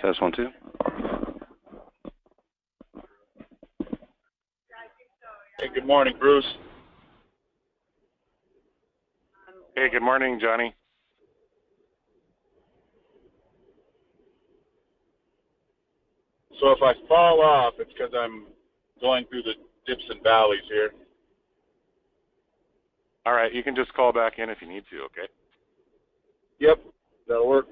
Test 1, 2. Hey, good morning, Bruce. Hey, good morning, Johnny. So if I fall off, it's because I'm going through the dips and valleys here. All right, you can just call back in if you need to, okay? Yep, that'll work.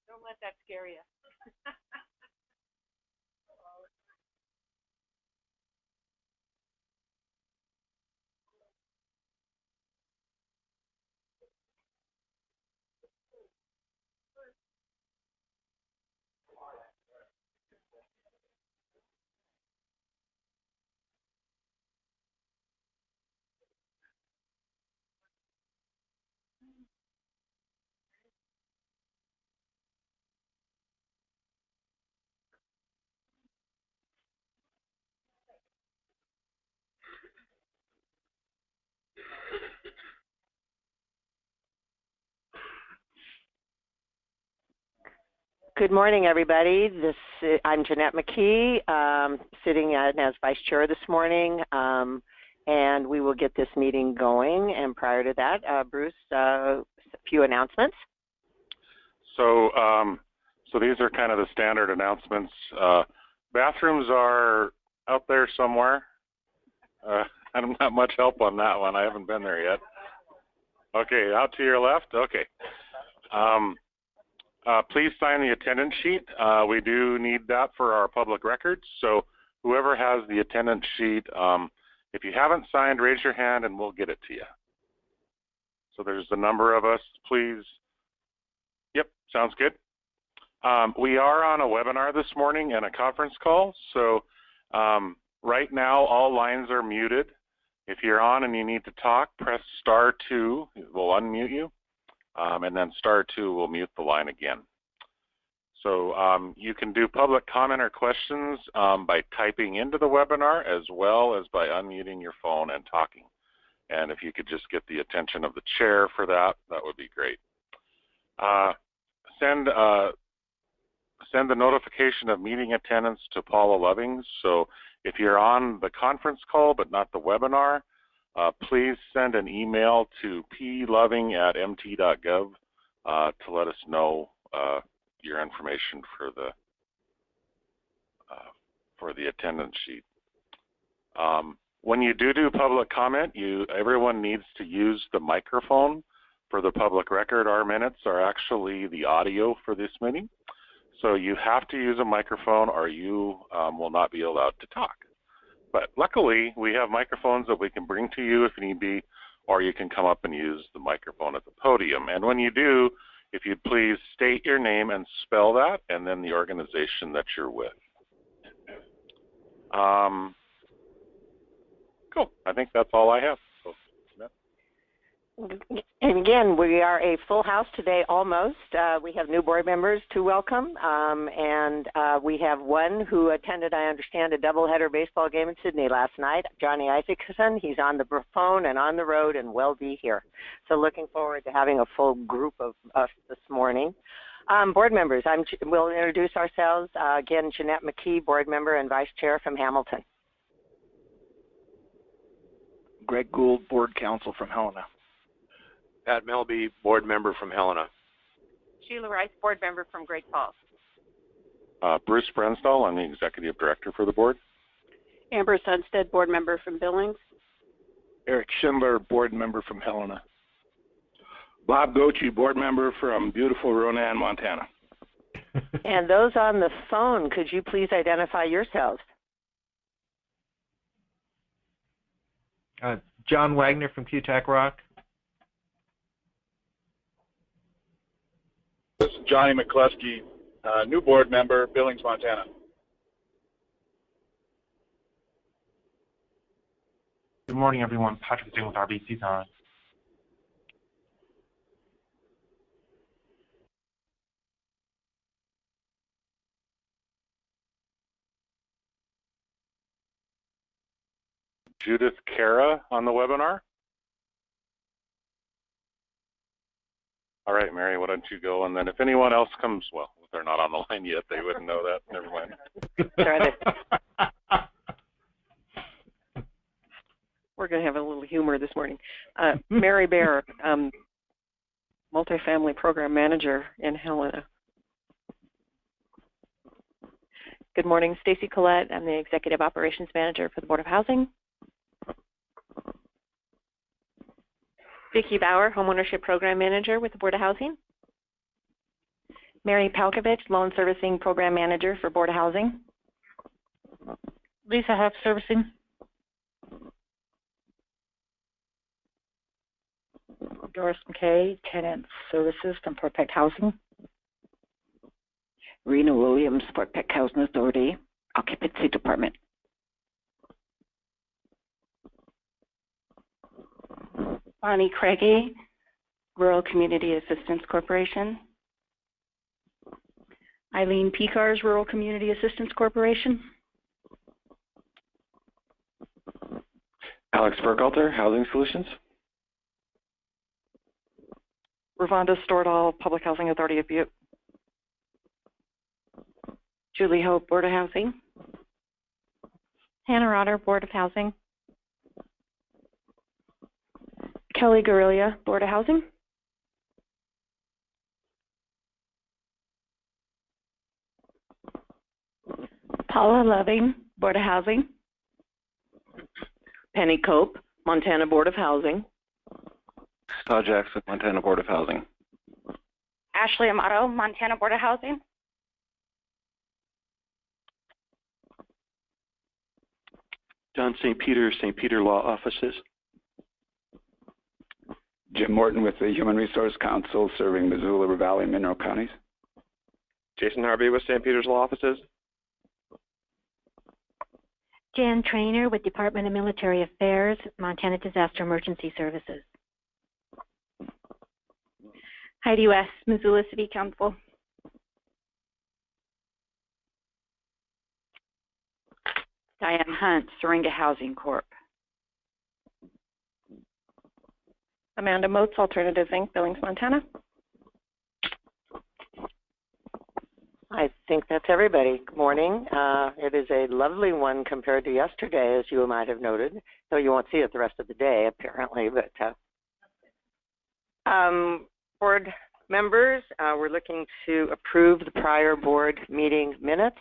Don't let that scare you. Good morning, everybody. I'm Jeanette McKee, sitting as Vice Chair this morning, and we will get this meeting going. And prior to that, Bruce, a few announcements. So these are kind of the standard announcements. Bathrooms are out there somewhere. I don't have much help on that one. I haven't been there yet. Okay, out to your left. Okay. Please sign the attendance sheet. We do need that for our public records. So whoever has the attendance sheet, if you haven't signed, raise your hand and we'll get it to you. So there's a number of us, please. Yep, sounds good. We are on a webinar this morning and a conference call. So right now, all lines are muted. If you're on and you need to talk, press *2. We'll unmute you. And then *2 will mute the line again. So you can do public comment or questions by typing into the webinar as well as by unmuting your phone and talking. And if you could just get the attention of the chair for that, that would be great. Send the notification of meeting attendance to Paula Lovings. So if you're on the conference call but not the webinar, please send an email to ploving@mt.gov to let us know your information for the attendance sheet. When you do public comment, everyone needs to use the microphone for the public record. Our minutes are actually the audio for this meeting, so you have to use a microphone or you will not be allowed to talk. But luckily, we have microphones that we can bring to you if need be, or you can come up and use the microphone at the podium. And when you do, if you'd please state your name and spell that, and then the organization that you're with. Cool. I think that's all I have. So, And again, we are a full house today almost. We have new board members to welcome, and we have one who attended, I understand, a doubleheader baseball game in Sydney last night, Johnny Isaacson. He's on the phone and on the road and will be here. So looking forward to having a full group of us this morning. Board members, we'll introduce ourselves. Again, Jeanette McKee, board member and vice chair from Hamilton. Greg Gould, board counsel from Helena. Pat Melby, board member from Helena. Sheila Rice, board member from Great Falls. Bruce Brenstall, I'm the executive director for the board. Amber Sunstead, board member from Billings. Eric Schindler, board member from Helena. Bob Gochi, board member from beautiful Ronan, Montana. And those on the phone, could you please identify yourselves? John Wagner from Cutac Rock. This is Johnny McCluskey, new board member, Billings, Montana. Good morning, everyone. Patrick Zing with RBC Time. Judith Kara on the webinar. All right, Mary, why don't you go? And then if anyone else comes, well, if they're not on the line yet, they wouldn't know that. Never mind. We're going to have a little humor this morning. Mary Bear, Multifamily Program Manager in Helena. Good morning, Stacy Collette. I'm the Executive Operations Manager for the Board of Housing. Vicki Bauer, Homeownership Program Manager with the Board of Housing. Mary Palkovich, Loan Servicing Program Manager for Board of Housing. Lisa Huff, Servicing. Doris McKay, Tenant Services from Fort Peck Housing. Rena Williams, Fort Peck Housing Authority, Occupancy Department. Bonnie Craigie, Rural Community Assistance Corporation. Eileen Picars, Rural Community Assistance Corporation. Alex Burkhalter, Housing Solutions. Ravonda Stordahl, Public Housing Authority of Butte. Julie Hope, Board of Housing. Hannah Rotter, Board of Housing. Kelly Guerrilla, Board of Housing. Paula Loving, Board of Housing. Penny Cope, Montana Board of Housing. Todd Jackson, Montana Board of Housing. Ashley Amato, Montana Board of Housing. John St. Peter, St. Peter Law Offices. Jim Morton with the Human Resource Council serving Missoula, River Valley, and Mineral counties. Jason Harvey with St. Peter's Law Offices. Jan Trainer with Department of Military Affairs, Montana Disaster Emergency Services. Heidi West, Missoula City Council. Diane Hunt, Syringa Housing Corp. Amanda Moats, Alternatives Inc., Billings, Montana. I think that's everybody. Good morning. It is a lovely one compared to yesterday, as you might have noted, though you won't see it the rest of the day, apparently. But board members, we're looking to approve the prior board meeting minutes.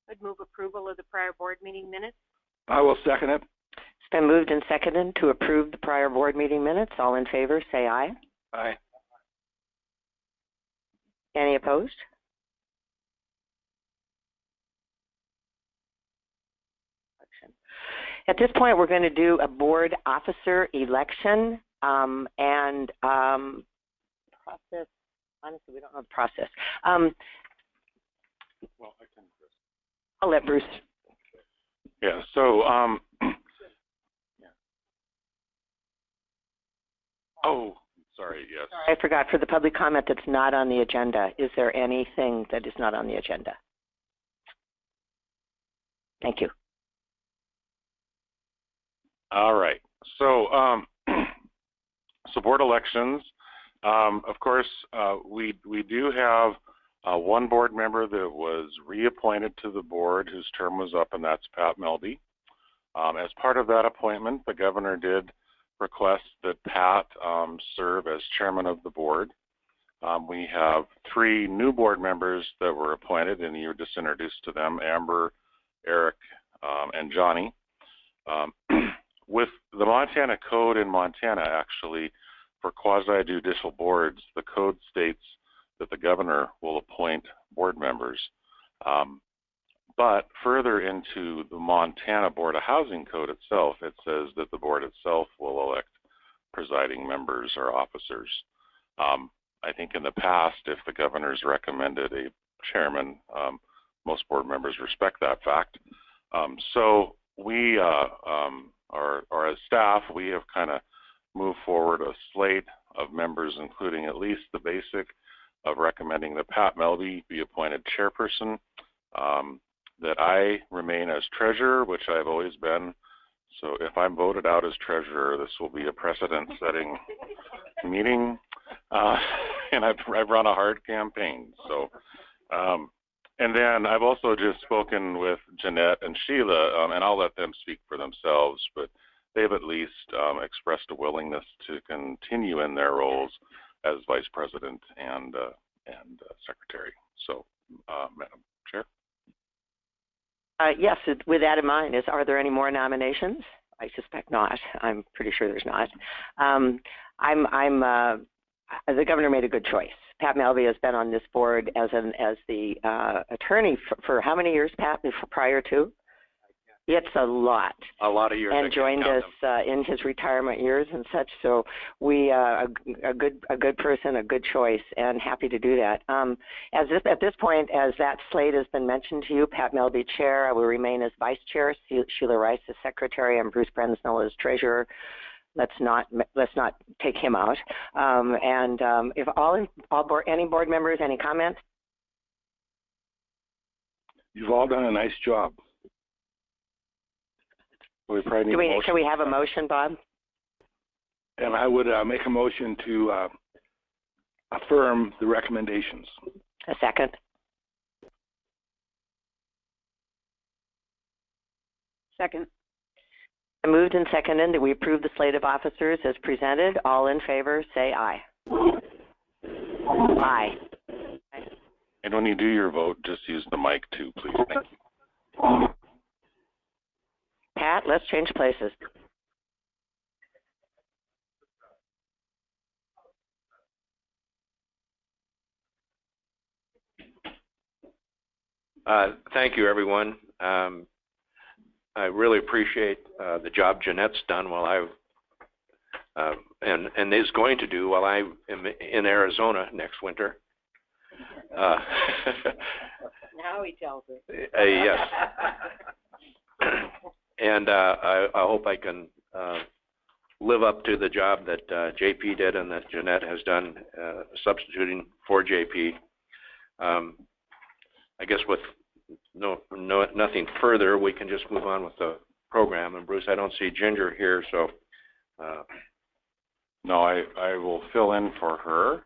I'd move approval of the prior board meeting minutes. I will second it. It's been moved and seconded to approve the prior board meeting minutes. All in favor, say aye. Aye. Any opposed? At this point, we're going to do a board officer election and process. Honestly, we don't know the process. Well, I can. I'll let Bruce. Yeah. So. Oh, sorry. Yes. I forgot, for the public comment that's not on the agenda, is there anything that is not on the agenda? Thank you. All right. So, so board elections. Of course, we do have one board member that was reappointed to the board whose term was up, and that's Pat Melby. As part of that appointment, the governor did request that Pat serve as chairman of the board. We have 3 new board members that were appointed, and you were just introduced to them, Amber, Eric, and Johnny. With the Montana Code in Montana, actually, for quasi-judicial boards, the code states that the governor will appoint board members. But further into the Montana Board of Housing Code itself, it says that the board itself will elect presiding members or officers. I think in the past, if the governor's recommended a chairman, most board members respect that fact. So we or as staff, we have kind of moved forward a slate of members, including at least the basic of recommending that Pat Melby be appointed chairperson, that I remain as treasurer, which I've always been. So if I'm voted out as treasurer, this will be a precedent-setting meeting, and I've run a hard campaign. So, and then I've also just spoken with Jeanette and Sheila, and I'll let them speak for themselves, but they've at least expressed a willingness to continue in their roles as vice president and secretary. So, Madam Chair. Yes, with that in mind, are there any more nominations? I suspect not. I'm pretty sure there's not. The governor made a good choice. Pat Melby has been on this board as the attorney for how many years, Pat, prior to? It's a lot. A lot of years. And joined us in his retirement years and such. So we a good person, a good choice, and happy to do that. At this point, as that slate has been mentioned to you, Pat Melby chair, I will remain as vice chair, Sheila Rice as secretary, and Bruce Brensnell as treasurer. Let's not take him out. If any board members, any comments? You've all done a nice job. We probably need can we have a motion, Bob? And I would make a motion to affirm the recommendations. A second. Second. Moved and seconded that we approve the slate of officers as presented. All in favor, say aye. Aye. And when you do your vote, just use the mic too, please. Thank you. Pat, let's change places. Thank you, everyone. I really appreciate the job Jeanette's done while I've and is going to do while I am in Arizona next winter. Now he tells us. Yes. And I hope I can live up to the job that JP did and that Jeanette has done substituting for JP. I guess with nothing further, we can just move on with the program. And Bruce, I don't see Ginger here, so. No, I will fill in for her.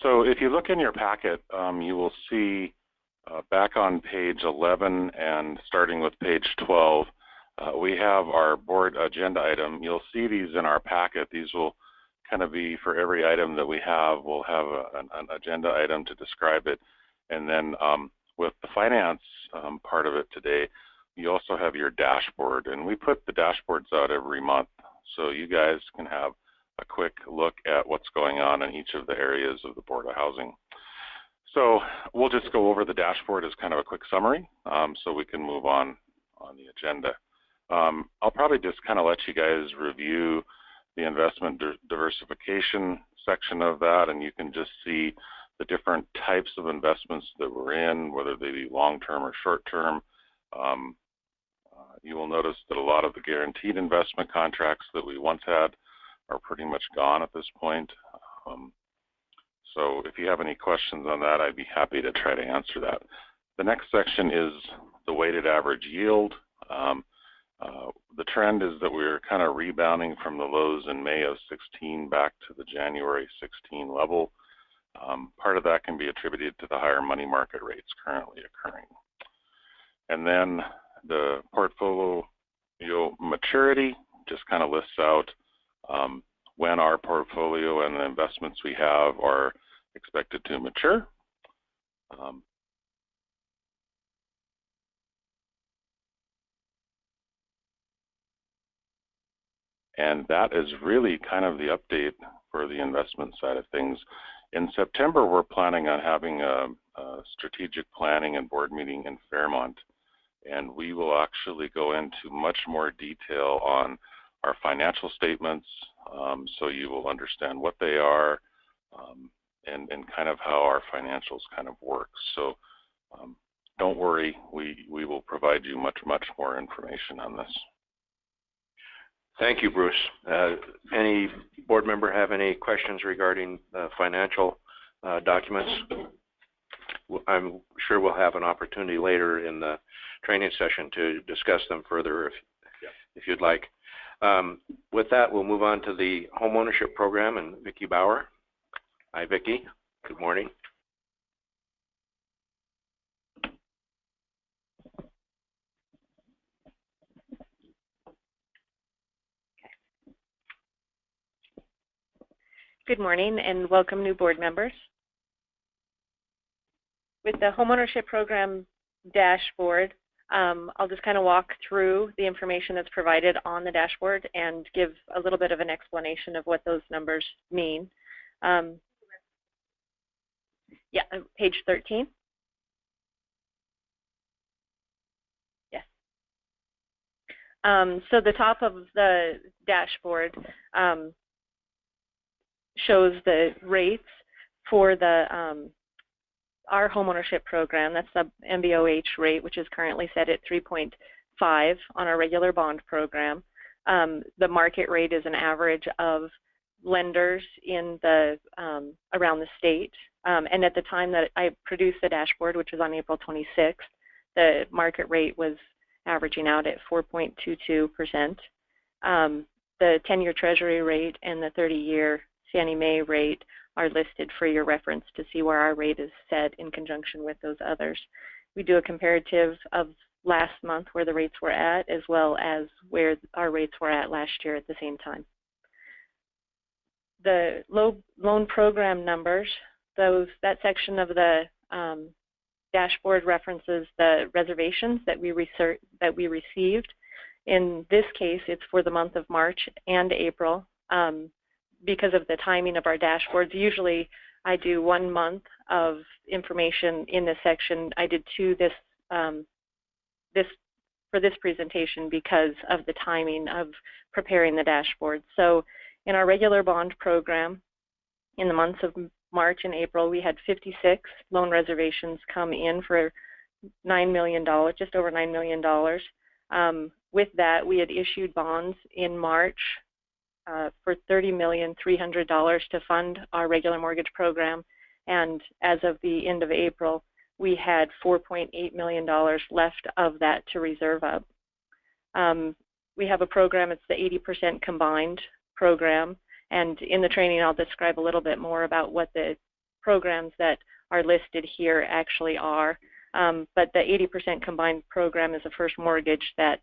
So if you look in your packet, you will see back on page 11 and starting with page 12, we have our board agenda item. You'll see these in our packet. These will kind of be for every item that we have. We'll have an agenda item to describe it. And then with the finance part of it today, you also have your dashboard. And we put the dashboards out every month so you guys can have a quick look at what's going on in each of the areas of the Board of Housing. So we'll just go over the dashboard as kind of a quick summary so we can move on the agenda. I'll probably just kind of let you guys review the investment diversification section of that, and you can just see the different types of investments that we're in, whether they be long-term or short-term. You will notice that a lot of the guaranteed investment contracts that we once had are pretty much gone at this point. So if you have any questions on that, I'd be happy to try to answer that. The next section is the weighted average yield. The trend is that we're kind of rebounding from the lows in May of 16 back to the January 16 level. Part of that can be attributed to the higher money market rates currently occurring. And then the portfolio maturity just kind of lists out when our portfolio and the investments we have are expected to mature. And that is really kind of the update for the investment side of things. In September, we're planning on having a strategic planning and board meeting in Fairmont. And we will actually go into much more detail on our financial statements, so you will understand what they are and kind of how our financials kind of work. So don't worry, we will provide you much more information on this. Thank you, Bruce. Any board member have any questions regarding financial documents? I'm sure we'll have an opportunity later in the training session to discuss them further if you'd like. With that, we'll move on to the Homeownership Program and Vicki Bauer. Hi, Vicki. Good morning. Good morning and welcome new board members. With the Homeownership Program dashboard, I'll just kind of walk through the information that's provided on the dashboard and give a little bit of an explanation of what those numbers mean. Page 13. Yes. So the top of the dashboard shows the rates for the our homeownership program. That's the MBOH rate, which is currently set at 3.5 on our regular bond program. The market rate is an average of lenders in the around the state. And at the time that I produced the dashboard, which was on April 26th, the market rate was averaging out at 4.22%. The 10-year Treasury rate and the 30-year Fannie Mae rate are listed for your reference to see where our rate is set in conjunction with those others. We do a comparative of last month where the rates were at, as well as where our rates were at last year at the same time. The loan program numbers, that section of the dashboard references the reservations that we received. In this case, it's for the month of March and April. Because of the timing of our dashboards, usually I do 1 month of information in this section. I did 2 for this presentation because of the timing of preparing the dashboard. So in our regular bond program, in the months of March and April, we had 56 loan reservations come in for $9 million, just over $9 million. With that, we had issued bonds in March for $30,300,000 to fund our regular mortgage program, and as of the end of April, we had $4.8 million left of that to reserve up. We have a program, it's the 80% combined program, and in the training I'll describe a little bit more about what the programs that are listed here actually are. But the 80% combined program is a first mortgage that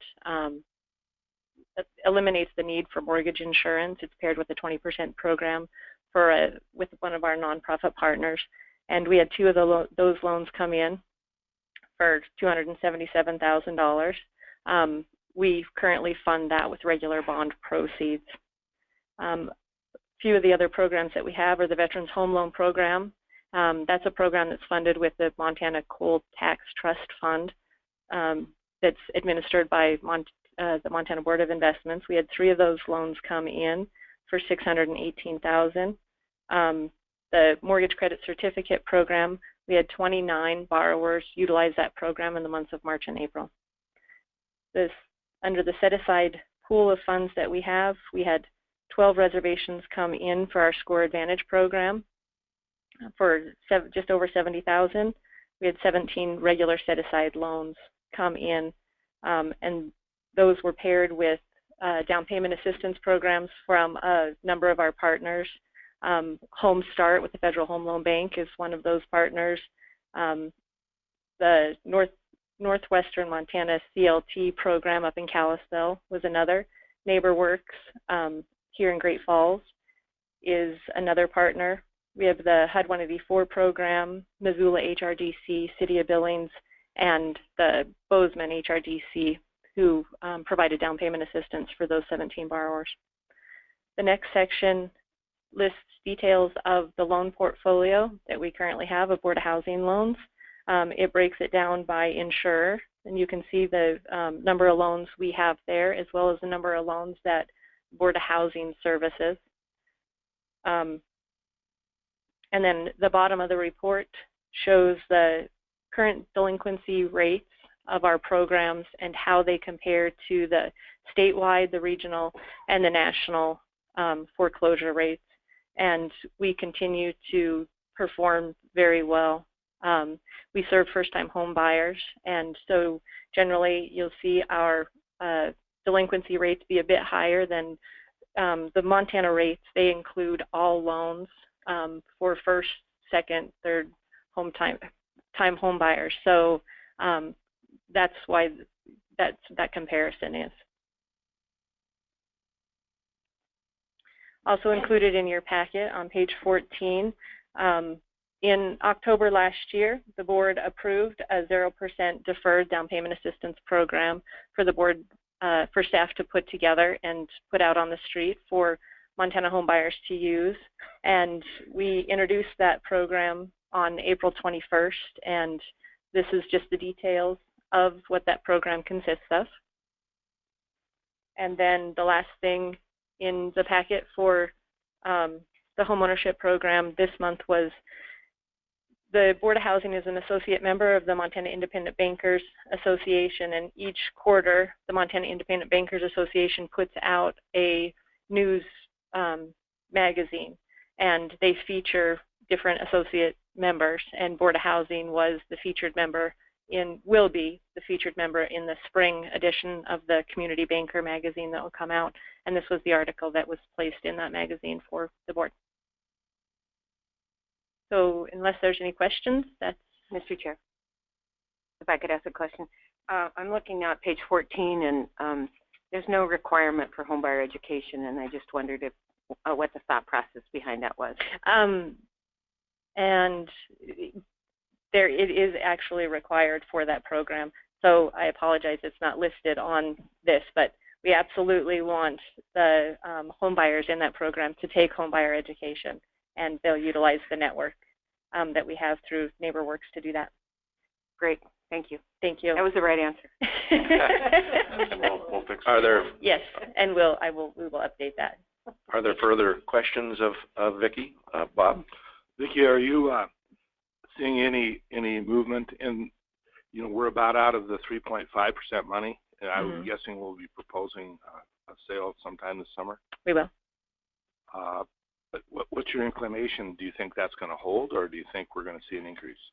eliminates the need for mortgage insurance. It's paired with a 20% program with one of our nonprofit partners. And we had 2 of those loans come in for $277,000. We currently fund that with regular bond proceeds. A few of the other programs that we have are the Veterans Home Loan Program. That's a program that's funded with the Montana Coal Tax Trust Fund that's administered by the Montana Board of Investments. We had 3 of those loans come in for $618,000. The Mortgage Credit Certificate Program, we had 29 borrowers utilize that program in the months of March and April. Under the set-aside pool of funds that we have, we had 12 reservations come in for our Score Advantage program for just over $70,000. We had 17 regular set-aside loans come in, and those were paired with down payment assistance programs from a number of our partners. Home Start with the Federal Home Loan Bank is one of those partners. The Northwestern Montana CLT program up in Kalispell was another. NeighborWorks here in Great Falls is another partner. We have the HUD 184 program, Missoula HRDC, City of Billings, and the Bozeman HRDC, who provided down payment assistance for those 17 borrowers. The next section lists details of the loan portfolio that we currently have of Board of Housing loans. It breaks it down by insurer, and you can see the number of loans we have there, as well as the number of loans that Board of Housing services. And then the bottom of the report shows the current delinquency rates of our programs and how they compare to the statewide, the regional, and the national foreclosure rates. And we continue to perform very well. We serve first-time home buyers, and so generally you'll see our delinquency rates be a bit higher than the Montana rates. They include all loans for first, second, third time home buyers. So that's why that comparison is. Also included in your packet on page 14, in October last year, the board approved a 0% deferred down payment assistance program for the board, for staff to put together and put out on the street for Montana home buyers to use. And we introduced that program on April 21st, and this is just the details of what that program consists of. And then the last thing in the packet for the homeownership program this month was the Board of Housing is an associate member of the Montana Independent Bankers Association, and each quarter the Montana Independent Bankers Association puts out a news magazine, and they feature different associate members, and Board of Housing was the featured member will be the featured member in the spring edition of the Community Banker magazine that will come out, and this was the article that was placed in that magazine for the board. So unless there's any questions, that's... Mr. Chair, if I could ask a question. I'm looking now at page 14, and there's no requirement for homebuyer education, and I just wondered if what the thought process behind that was. And it is actually required for that program. So I apologize, it's not listed on this, but we absolutely want the home buyers in that program to take homebuyer education, and they'll utilize the network that we have through NeighborWorks to do that. Great, thank you. Thank you. That was the right answer. We'll fix it. Are there? Yes, and we will update that. Are there further questions of Vicki? Bob? Vicki, are you seeing any movement in, we're about out of the 3.5% money, and I'm guessing we'll be proposing a sale sometime this summer? We will. But what's your inclination? Do you think that's going to hold, or do you think we're going to see an increase?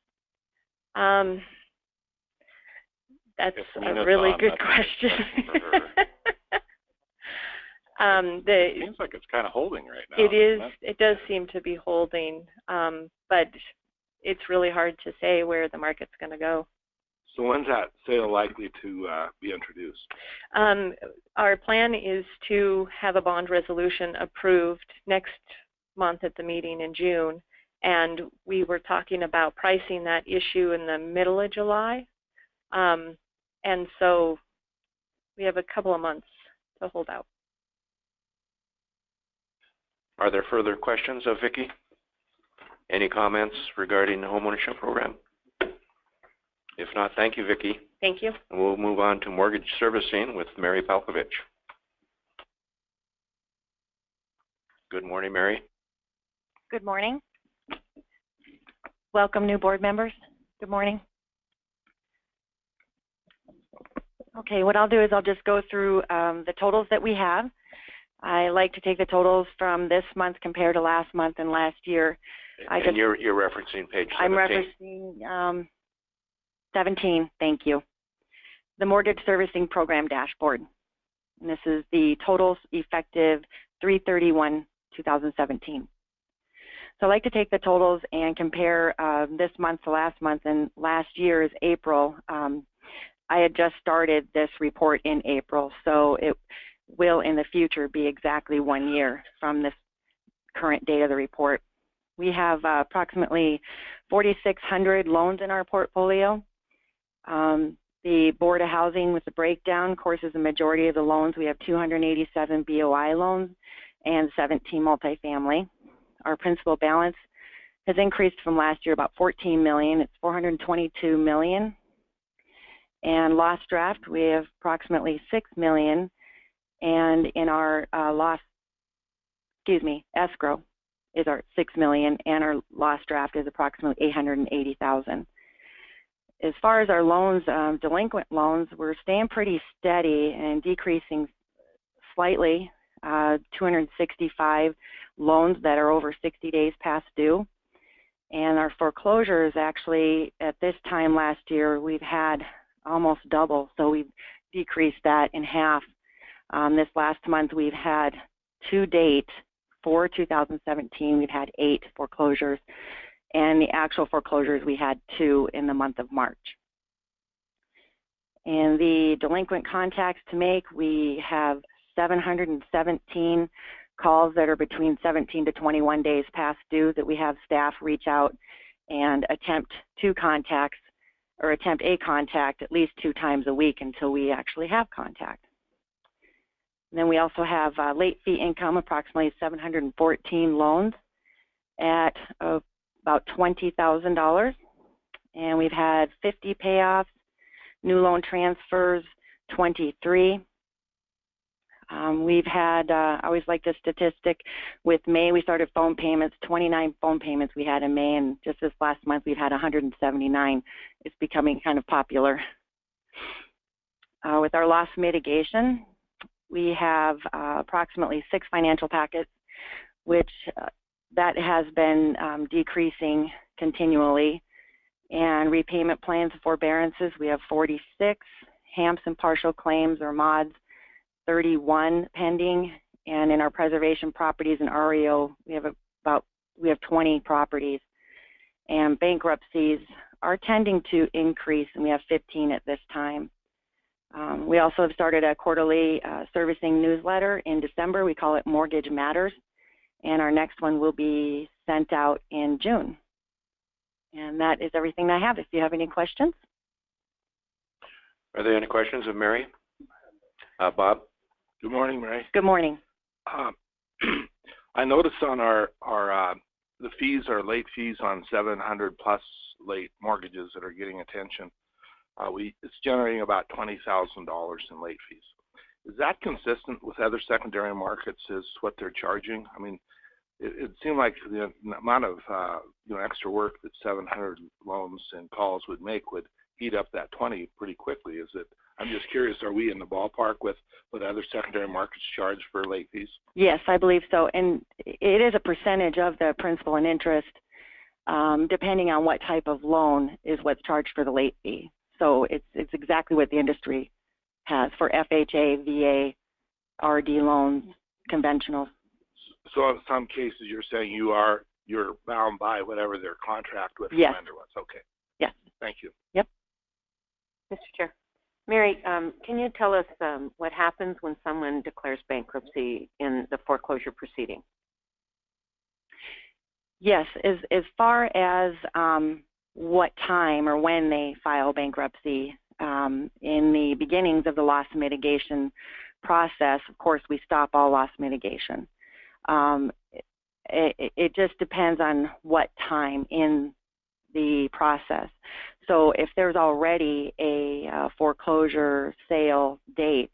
That's a really good question. It seems like it's kind of holding right now. It is. It does seem to be holding, but it's really hard to say where the market's going to go. So when's that sale likely to be introduced? Our plan is to have a bond resolution approved next month at the meeting in June, and we were talking about pricing that issue in the middle of July, and so we have a couple of months to hold out. Are there further questions of Vicki? Any comments regarding the homeownership program? If not, thank you, Vicki. Thank you. And we'll move on to mortgage servicing with Mary Palkovich. Good morning, Mary. Good morning. Welcome, new board members. Good morning. Okay, what I'll do is I'll just go through the totals that we have. I like to take the totals from this month compared to last month and last year. And you're referencing page 17. I'm referencing 17, thank you. The Mortgage Servicing Program dashboard. And this is the totals effective 3/31/2017. So I like to take the totals and compare this month to last month, and last year's April. I had just started this report in April, so it will in the future be exactly 1 year from this current date of the report. We have approximately 4,600 loans in our portfolio. The Board of Housing with the breakdown, of course, is the majority of the loans. We have 287 BOI loans and 17 multifamily. Our principal balance has increased from last year about $14 million. It's $422 million. And loss draft, we have approximately $6 million. And in our escrow is our $6 million, and our loss draft is approximately $880,000. As far as our loans, delinquent loans, we're staying pretty steady and decreasing slightly. 265 loans that are over 60 days past due. And our foreclosures, actually, at this time last year, we've had almost double. So we've decreased that in half. This last month, we've had to date for 2017, we've had 8 foreclosures. And the actual foreclosures, we had 2 in the month of March. And the delinquent contacts to make, we have 717 calls that are between 17 to 21 days past due that we have staff reach out and attempt a contact at least 2 times a week until we actually have contact. And then we also have late fee income, approximately 714 loans at about $20,000. And we've had 50 payoffs, new loan transfers, 23. We've had, I always like this statistic, with May we started phone payments, 29 phone payments we had in May, and just this last month we've had 179. It's becoming kind of popular. With our loss mitigation, we have approximately 6 financial packets, which that has been decreasing continually. And repayment plans and forbearances, we have 46. HAMPs and partial claims or mods, 31 pending, and in our preservation properties and REO, we have 20 properties. And bankruptcies are tending to increase, and we have 15 at this time. We also have started a quarterly servicing newsletter in December. We call it Mortgage Matters, and our next one will be sent out in June. And that is everything I have. If you have any questions. Are there any questions of Mary? Bob? Good morning, Mary. Good morning. I noticed on our the fees are late fees on 700 plus late mortgages that are getting attention. It's generating about $20,000 in late fees. Is that consistent with other secondary markets as what they're charging? I mean, it seemed like the amount of extra work that 700 loans and calls would make would eat up that 20 pretty quickly. Is it? I'm just curious, are we in the ballpark with what other secondary markets charge for late fees? Yes, I believe so. And it is a percentage of the principal and interest, depending on what type of loan is what's charged for the late fee. So it's exactly what the industry has for FHA, VA, RD loans, conventional. So in some cases, you're saying you're bound by whatever their contract with yes. the lender was. Okay. Yes. Thank you. Yep. Mr. Chair. Mary, can you tell us what happens when someone declares bankruptcy in the foreclosure proceeding? Yes, as far as what time or when they file bankruptcy, in the beginnings of the loss mitigation process, of course, we stop all loss mitigation. It just depends on what time in the process. So if there's already a foreclosure sale date,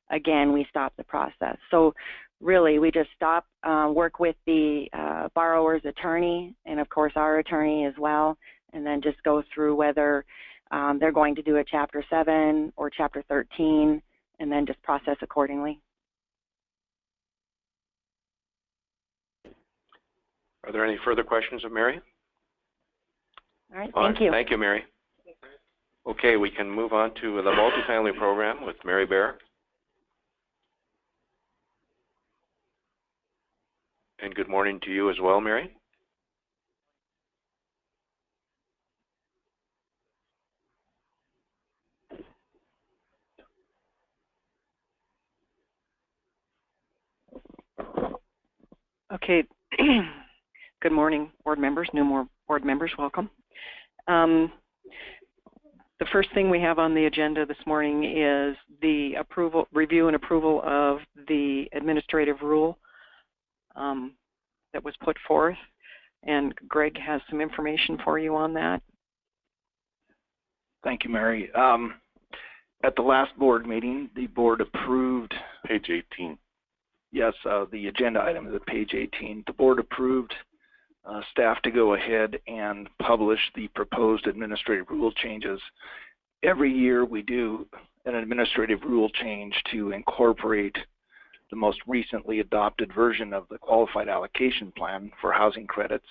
again, we stop the process. So really, we just stop, work with the borrower's attorney, and of course our attorney as well, and then just go through whether they're going to do a Chapter 7 or Chapter 13, and then just process accordingly. Are there any further questions of Mary? All right, thank you. Thank you, Mary. Okay, we can move on to the multifamily program with Mary Bear. And good morning to you as well, Mary. Okay. Good morning, board members, new board members, welcome. The first thing we have on the agenda this morning is the review and approval of the administrative rule that was put forth, and Greg has some information for you on that. Thank you, Mary. At the last board meeting, the board approved page 18. Yes, the agenda item is at page 18. The board approved staff to go ahead and publish the proposed administrative rule changes. Every year we do an administrative rule change to incorporate the most recently adopted version of the Qualified Allocation Plan for housing credits.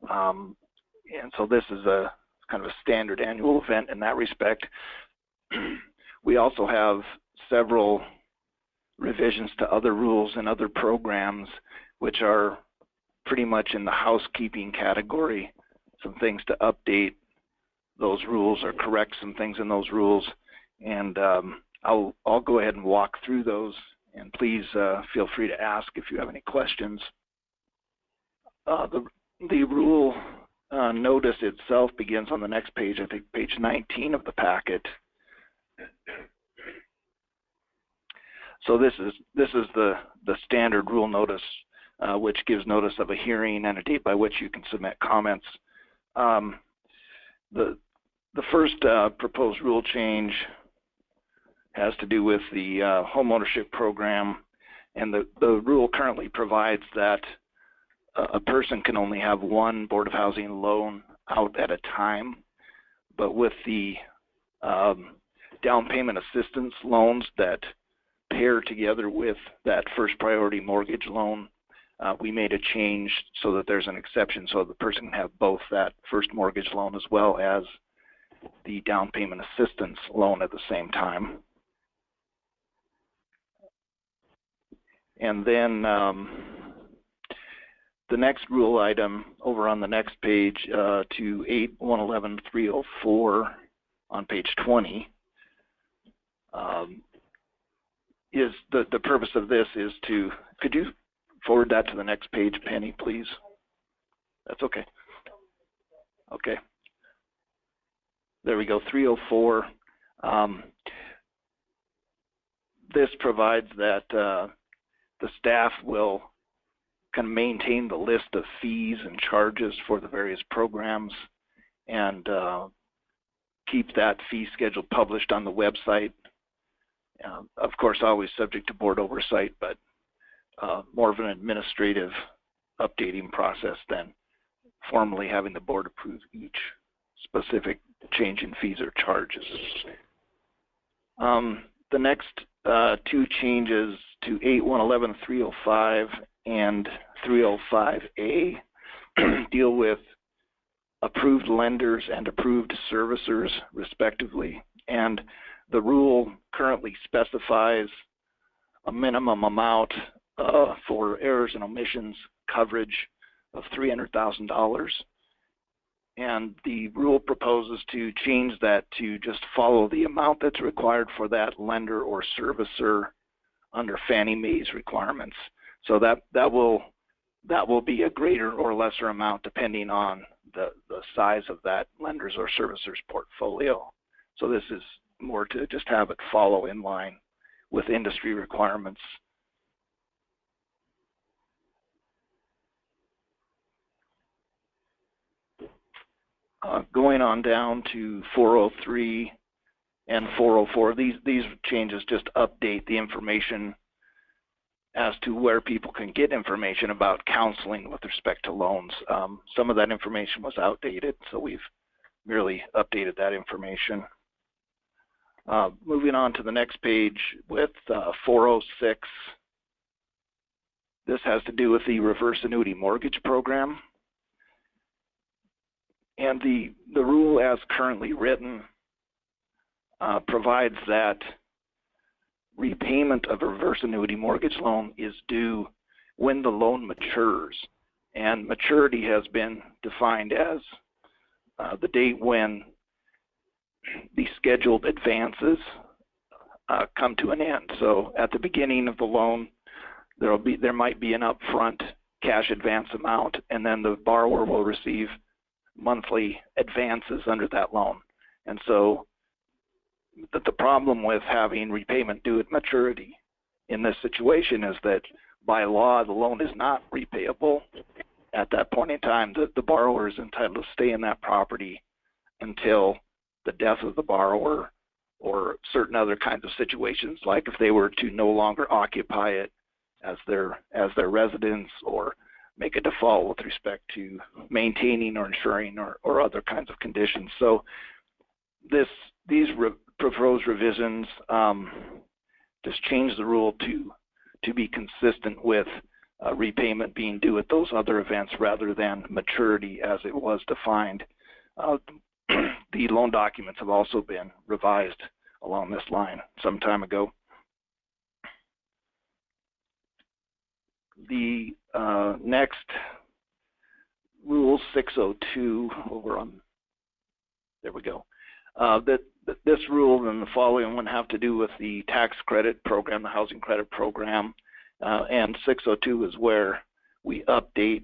And so this is a kind of a standard annual event in that respect. We also have several revisions to other rules and other programs which are pretty much in the housekeeping category, some things to update those rules or correct some things in those rules. And I'll go ahead and walk through those, and please feel free to ask if you have any questions. The rule notice itself begins on the next page, I think page 19 of the packet. So this is the standard rule notice, which gives notice of a hearing and a date by which you can submit comments. The first proposed rule change has to do with the Homeownership Program, and the rule currently provides that a person can only have one Board of Housing loan out at a time, but with the down payment assistance loans that pair together with that first priority mortgage loan, we made a change so that there's an exception so the person can have both that first mortgage loan as well as the down payment assistance loan at the same time. And then the next rule item over on the next page to 8.111.304 on page 20 is the purpose of this is to, could you forward that to the next page, Penny, please? That's okay. Okay. There we go, 304. This provides that the staff will kind of maintain the list of fees and charges for the various programs and keep that fee schedule published on the website. Of course, always subject to board oversight, but more of an administrative updating process than formally having the board approve each specific change in fees or charges. The next two changes to 8.111.305 and 305A deal with approved lenders and approved servicers, respectively. And the rule currently specifies a minimum amount for errors and omissions coverage of $300,000. And the rule proposes to change that to just follow the amount that's required for that lender or servicer under Fannie Mae's requirements. So that will be a greater or lesser amount depending on the size of that lender's or servicer's portfolio. So this is more to just have it follow in line with industry requirements. Going on down to 403 and 404, these changes just update the information as to where people can get information about counseling with respect to loans. Some of that information was outdated, so we've merely updated that information. Moving on to the next page with 406. This has to do with the reverse annuity mortgage program. And the rule as currently written provides that repayment of a reverse annuity mortgage loan is due when the loan matures. And maturity has been defined as the date when the scheduled advances come to an end. So at the beginning of the loan, there might be an upfront cash advance amount, and then the borrower will receive monthly advances under that loan. And so the problem with having repayment due at maturity in this situation is that by law the loan is not repayable at that point in time. The borrower is entitled to stay in that property until the death of the borrower or certain other kinds of situations, like if they were to no longer occupy it as their residence, or make a default with respect to maintaining or insuring or other kinds of conditions. So these proposed revisions just change the rule to be consistent with repayment being due at those other events rather than maturity as it was defined. The loan documents have also been revised along this line some time ago. The next Rule 602 over on, there we go. This rule and the following one have to do with the tax credit program, the housing credit program, and 602 is where we update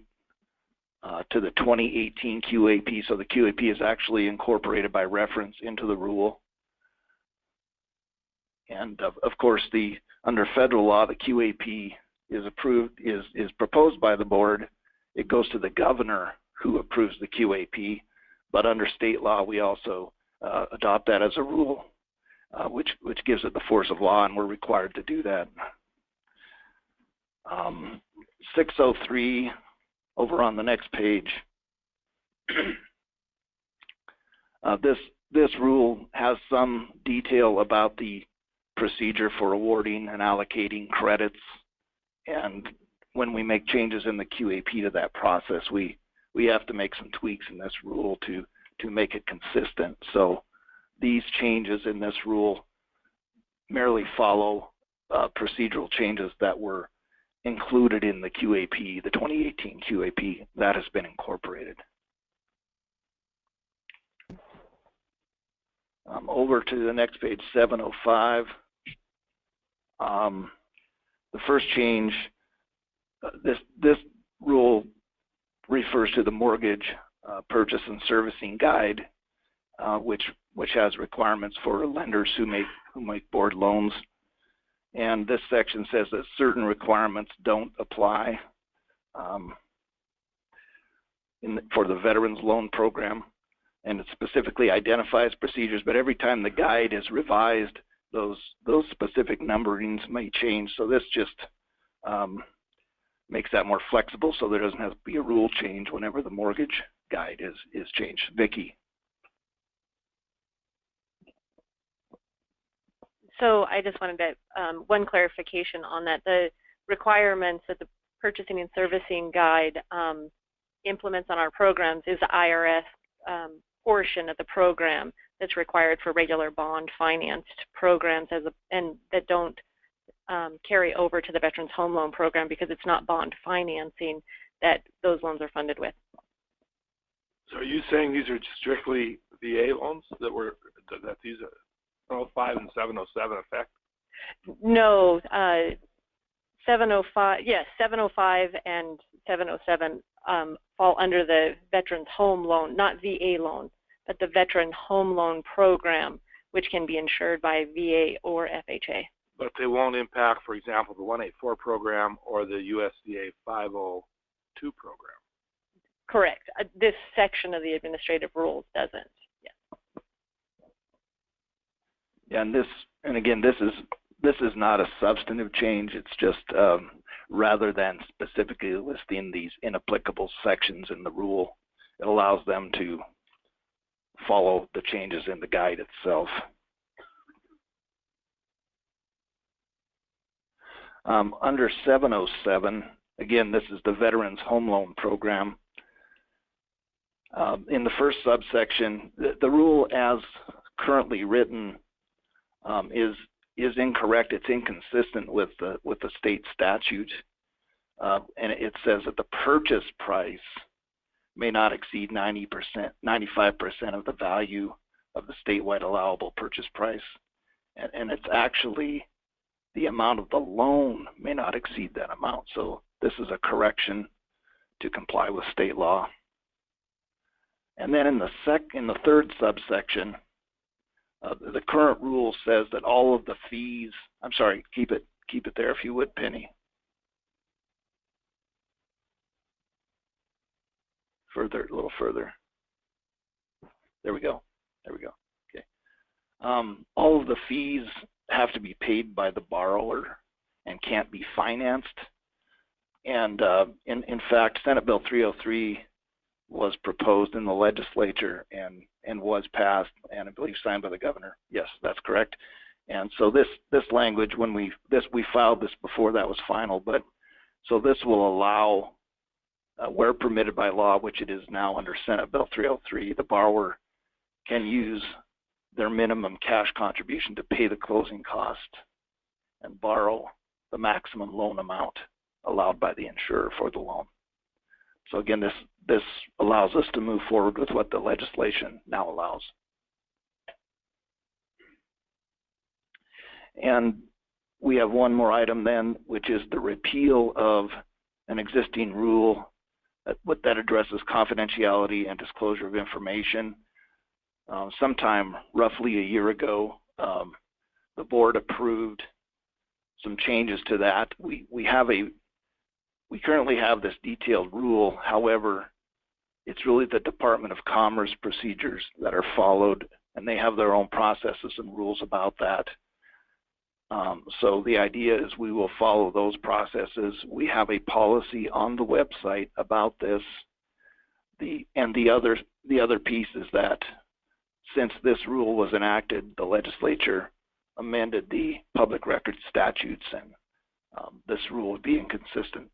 to the 2018 QAP. So the QAP is actually incorporated by reference into the rule. And of course, under federal law, the QAP is proposed by the board. It goes to the governor who approves the QAP. But under state law, we also adopt that as a rule, which gives it the force of law, and we're required to do that. 603 over on the next page. This rule has some detail about the procedure for awarding and allocating credits, and when we make changes in the QAP to that process, we have to make some tweaks in this rule to make it consistent. So these changes in this rule merely follow procedural changes that were included in the QAP, the 2018 QAP, that has been incorporated. Over to the next page, 705. The first change, this rule refers to the mortgage purchase and servicing guide, which has requirements for lenders who make board loans. And this section says that certain requirements don't apply for the Veterans Loan Program, and it specifically identifies procedures. But every time the guide is revised, those specific numberings may change. So this just makes that more flexible, so there doesn't have to be a rule change whenever the mortgage guide is changed. Vicki. So I just wanted to, one clarification on that. The requirements that the Purchasing and Servicing Guide implements on our programs is the IRS portion of the program that's required for regular bond financed programs and that don't carry over to the Veterans Home Loan Program because it's not bond financing that those loans are funded with. So are you saying these are strictly VA loans that these 705 and 707 affect? No, 705, yes, 705 and 707 fall under the Veterans Home Loan, not VA loan, but the Veteran Home Loan Program, which can be insured by VA or FHA. But they won't impact, for example, the 184 program or the USDA 502 program. Correct. This section of the administrative rules doesn't. Yeah, and again, this is not a substantive change. It's just rather than specifically listing these inapplicable sections in the rule, it allows them to follow the changes in the guide itself. Under 707, again, this is the Veterans Home Loan Program. In the first subsection, the rule as currently written is incorrect. It's inconsistent with the state statute, and it says that the purchase price may not exceed 95% of the value of the statewide allowable purchase price, and it's actually the amount of the loan may not exceed that amount. So this is a correction to comply with state law. And then in the third subsection, the current rule says that all of the fees, I'm sorry, keep it there if you would, Penny. A little further. There we go. Okay. All of the fees have to be paid by the borrower and can't be financed. And in fact, Senate Bill 303 was proposed in the legislature and was passed and I believe signed by the governor. Yes, that's correct. And so this language, when we filed this before that was final, but so this will allow, where permitted by law, which it is now under Senate Bill 303, the borrower can use their minimum cash contribution to pay the closing cost and borrow the maximum loan amount allowed by the insurer for the loan. So again, this allows us to move forward with what the legislation now allows. And we have one more item then, which is the repeal of an existing rule that addresses confidentiality and disclosure of information. Sometime roughly a year ago, the board approved some changes to that. We currently have this detailed rule. However, it's really the Department of Commerce procedures that are followed, and they have their own processes and rules about that. So the idea is we will follow those processes. We have a policy on the website about this. The other piece is that since this rule was enacted, the legislature amended the public record statutes, and this rule would be inconsistent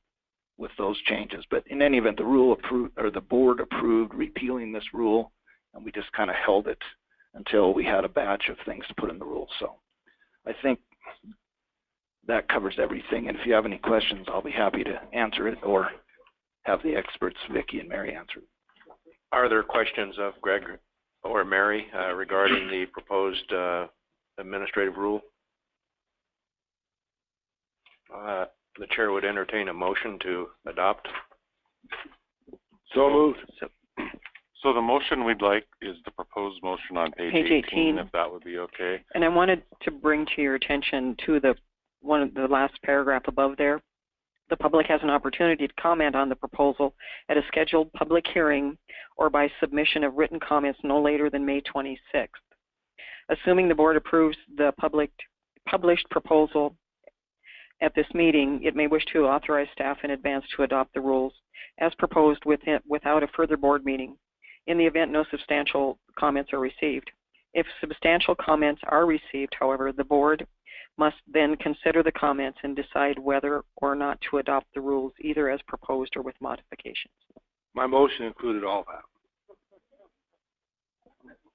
with those changes. But in any event, the board approved repealing this rule, and we just kind of held it until we had a batch of things to put in the rule. So I think that covers everything. And if you have any questions, I'll be happy to answer it or have the experts, Vicki and Mary, answer it. Are there questions of Greg or Mary regarding the proposed administrative rule? The chair would entertain a motion to adopt. So moved. So the motion we'd like is the proposed motion on page 18, if that would be okay. And I wanted to bring to your attention to the last paragraph above there. The public has an opportunity to comment on the proposal at a scheduled public hearing or by submission of written comments no later than May 26th. Assuming the board approves the published proposal at this meeting, it may wish to authorize staff in advance to adopt the rules as proposed without a further board meeting, in the event no substantial comments are received. If substantial comments are received, however, the board must then consider the comments and decide whether or not to adopt the rules, either as proposed or with modifications. My motion included all that.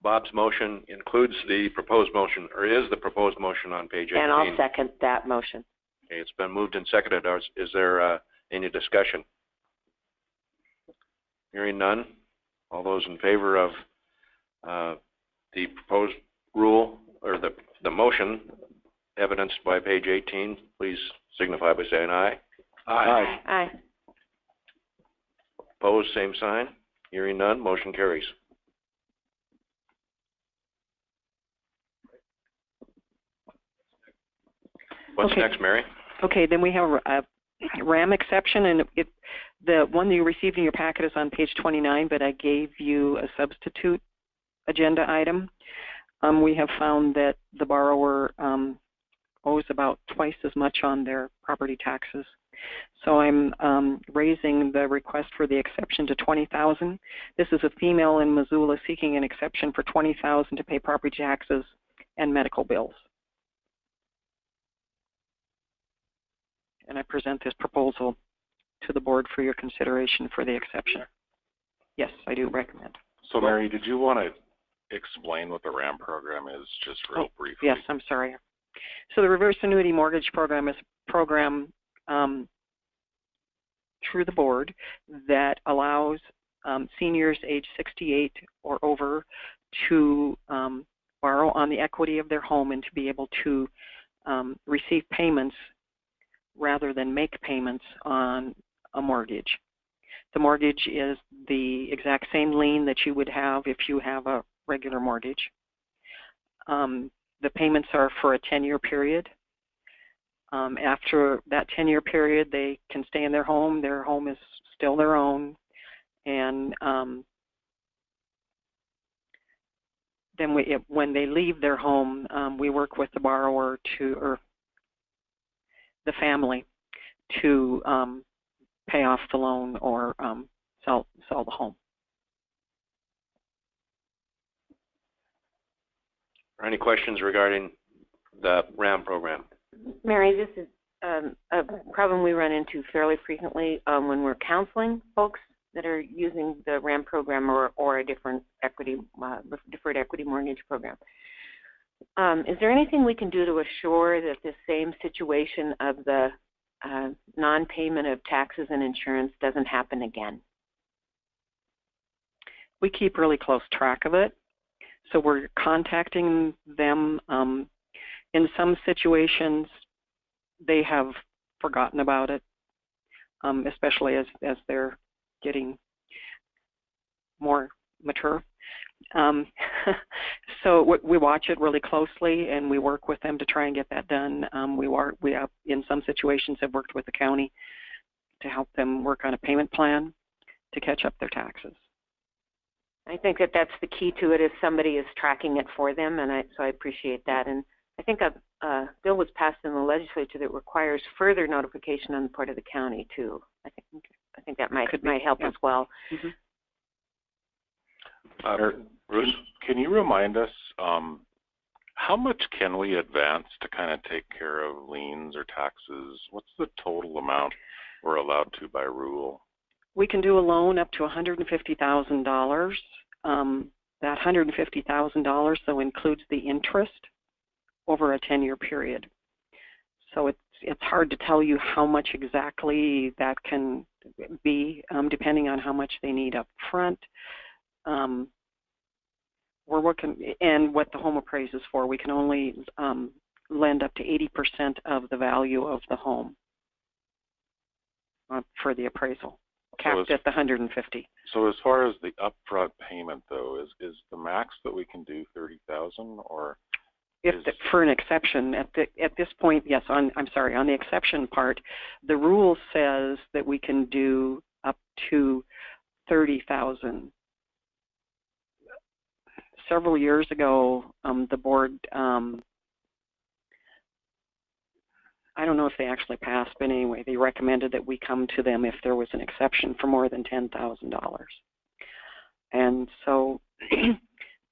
Bob's motion includes the proposed motion, or is the proposed motion on page 18. And I'll second that motion. Okay, it's been moved and seconded. Is there any discussion? Hearing none. All those in favor of the proposed rule, or the motion evidenced by page 18, please signify by saying aye. Aye. Aye. Opposed, same sign. Hearing none, motion carries. What's next, Mary? Okay, then we have a RAM exception, and the one that you received in your packet is on page 29, but I gave you a substitute agenda item. We have found that the borrower owes about twice as much on their property taxes. So I'm raising the request for the exception to $20,000. This is a female in Missoula seeking an exception for $20,000 to pay property taxes and medical bills. And I present this proposal to the board for your consideration for the exception. Yes, I do recommend. So Mary, did you want to explain what the RAM program is, just real briefly? Yes, I'm sorry. So the reverse annuity mortgage program is a program through the board that allows seniors age 68 or over to borrow on the equity of their home and to be able to receive payments rather than make payments on a mortgage. The mortgage is the exact same lien that you would have if you have a regular mortgage. The payments are for a 10-year period. After that 10-year period, they can stay in their home. Their home is still their own. And then when they leave their home, we work with the borrower or the family to pay off the loan or sell the home. Any questions regarding the RAM program? Mary, this is a problem we run into fairly frequently when we're counseling folks that are using the RAM program or a different equity, deferred equity mortgage program. Is there anything we can do to assure that the same situation of the non-payment of taxes and insurance doesn't happen again? We keep really close track of it. So we're contacting them. In some situations, they have forgotten about it, especially as they're getting more mature. So we watch it really closely, and we work with them to try and get that done. We have, in some situations, have worked with the county to help them work on a payment plan to catch up their taxes. I think that that's the key to it, is somebody is tracking it for them, and so I appreciate that. And I think a bill was passed in the legislature that requires further notification on the part of the county too. I think that might help as well. Bruce, can you remind us how much can we advance to kind of take care of liens or taxes? What's the total amount we're allowed to by rule? We can do a loan up to $150,000. That $150,000 so includes the interest over a 10-year period. So it's hard to tell you how much exactly that can be, depending on how much they need up front. We're working, and what the home appraises for. We can only lend up to 80% of the value of the home for the appraisal, capped at the 150. So as far as the upfront payment, though, is the max that we can do $30,000, or for an exception at this point? Yes. On the exception part, the rule says that we can do up to $30,000. Several years ago, the board, I don't know if they actually passed, but anyway, they recommended that we come to them if there was an exception for more than $10,000. And so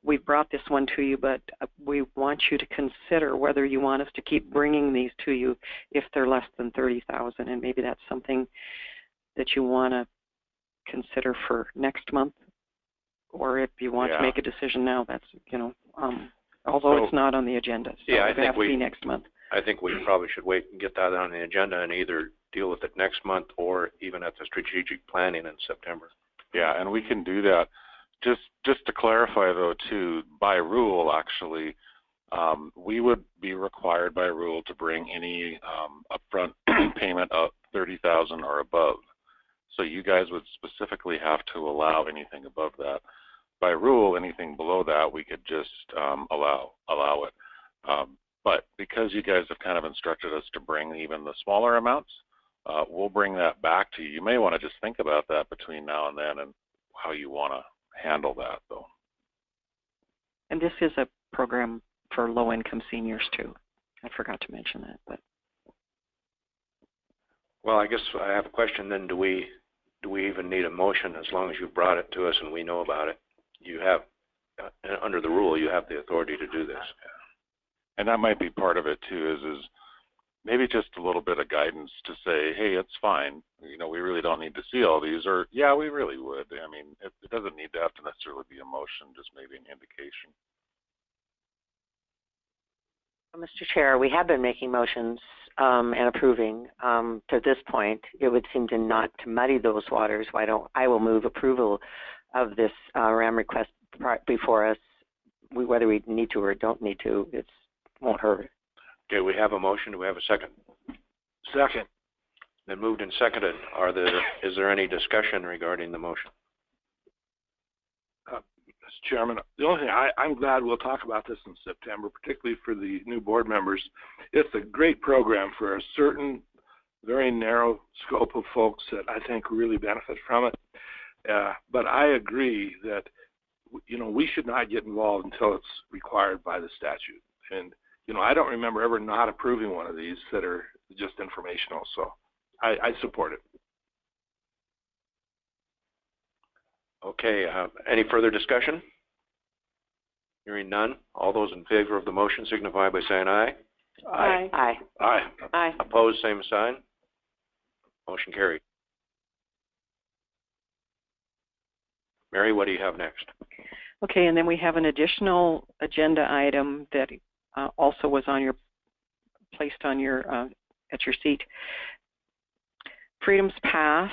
we've brought this one to you, but we want you to consider whether you want us to keep bringing these to you if they're less than $30,000, and maybe that's something that you want to consider for next month. Or if you want to make a decision now, that's, although it's not on the agenda. So yeah, I think have to be next month. I think we probably should wait and get that on the agenda and either deal with it next month or even at the strategic planning in September. Yeah, and we can do that. Just to clarify, though, too, by rule, actually, we would be required by rule to bring any upfront payment of $30,000 or above. So you guys would specifically have to allow anything above that. By rule, anything below that, we could just allow it. But because you guys have kind of instructed us to bring even the smaller amounts, we'll bring that back to you. You may want to just think about that between now and then and how you want to handle that, though. And this is a program for low-income seniors, too. I forgot to mention that. But well, I guess I have a question then. Do we even need a motion as long as you brought it to us and we know about it? You have, under the rule, you have the authority to do this. And that might be part of it, too, is maybe just a little bit of guidance to say, hey, it's fine. We really don't need to see all these, or, yeah, we really would. I mean, it doesn't need to have to necessarily be a motion, just maybe an indication. Mr. Chair, we have been making motions and approving to this point. It would seem to not to muddy those waters. I will move approval of this RAM request before us. Whether we need to or don't need to, it won't hurt. Okay, we have a motion. Do we have a second? Second. Then moved and seconded. Is there any discussion regarding the motion? Mr. Chairman, the only thing, I'm glad we'll talk about this in September, particularly for the new board members. It's a great program for a certain very narrow scope of folks that I think really benefit from it. But I agree that, we should not get involved until it's required by the statute. And, I don't remember ever not approving one of these that are just informational. So I support it. Okay, any further discussion? Hearing none. All those in favor of the motion signify by saying aye. Aye. Aye. Aye. Aye. Opposed, same sign. Motion carried. Mary, what do you have next? Okay, and then we have an additional agenda item that also was on your, placed on your, at your seat. Freedom's Path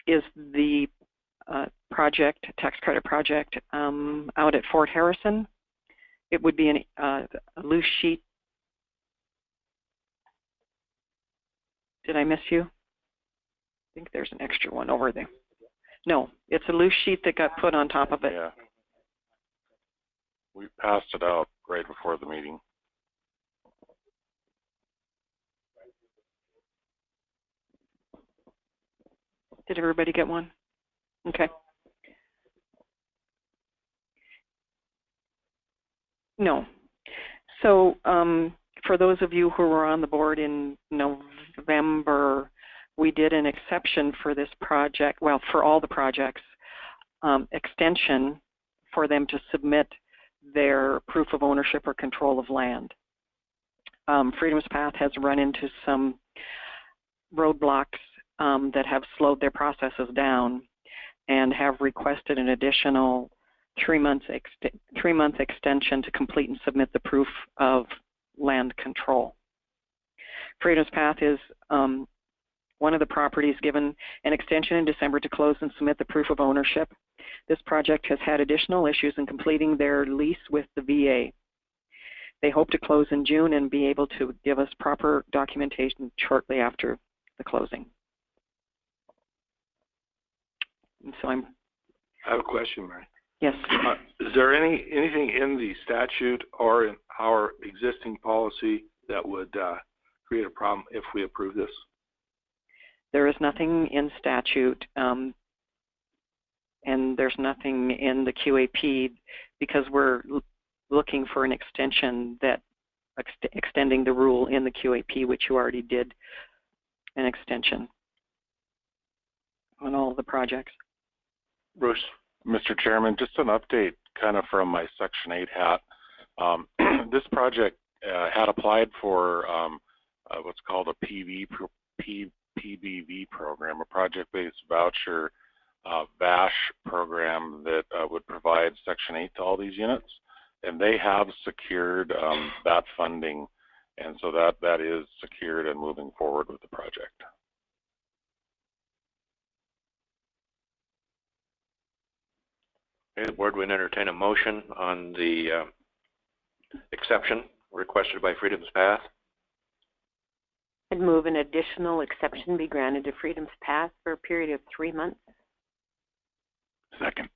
is the project, tax credit project out at Fort Harrison. It would be a loose sheet. Did I miss you? I think there's an extra one over there. No, it's a loose sheet that got put on top of it. Yeah. We passed it out right before the meeting. Did everybody get one? Okay. No. So for those of you who were on the board in November, we did an exception for this project, well, for all the projects, extension for them to submit their proof of ownership or control of land. Freedom's Path has run into some roadblocks that have slowed their processes down and have requested an additional 3-month extension to complete and submit the proof of land control. Freedom's Path is one of the properties given an extension in December to close and submit the proof of ownership. This project has had additional issues in completing their lease with the VA. They hope to close in June and be able to give us proper documentation shortly after the closing. And so I have a question, Mary. Yes. Is there anything in the statute or in our existing policy that would create a problem if we approve this? There is nothing in statute, and there's nothing in the QAP because we're looking for an extension that extending the rule in the QAP, which you already did an extension on all of the projects. Bruce. Mr. Chairman, just an update kind of from my Section 8 hat. This project had applied for what's called a PBV program, a project-based voucher VASH program that would provide Section 8 to all these units. And they have secured that funding, and so that is secured and moving forward with the project. Okay, the board would entertain a motion on the exception requested by Freedom's Path. I'd move an additional exception be granted to Freedom's Path for a period of 3 months. Second.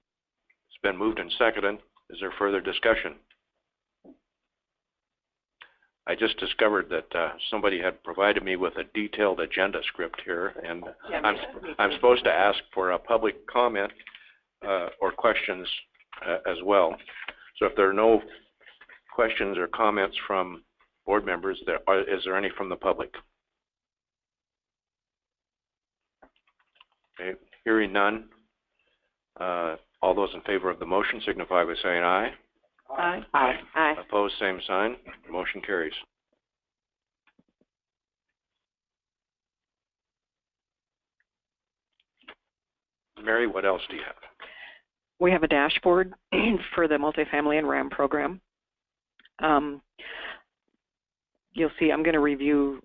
It's been moved and seconded. Is there further discussion? I just discovered that somebody had provided me with a detailed agenda script here, and I'm supposed to ask for a public comment or questions as well. So if there are no questions or comments from board members, is there any from the public? Okay, hearing none. All those in favor of the motion signify by saying aye. Aye. Aye. Aye. Opposed, same sign. Motion carries. Mary, what else do you have? We have a dashboard for the multifamily and RAM program. You'll see, I'm going to review,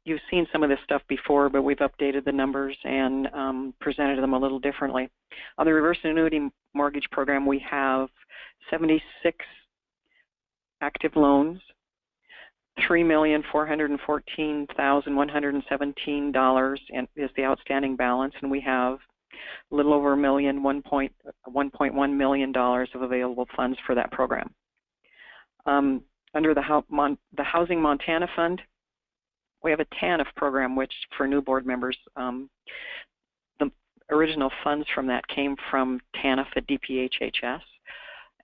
you've seen some of this stuff before, but we've updated the numbers and presented them a little differently. On the reverse annuity mortgage program, we have 76 active loans, $3,414,117 is the outstanding balance, and we have a little over $1.1 million of available funds for that program. Under the Housing Montana Fund, we have a TANF program, which for new board members, the original funds from that came from TANF at DPHHS,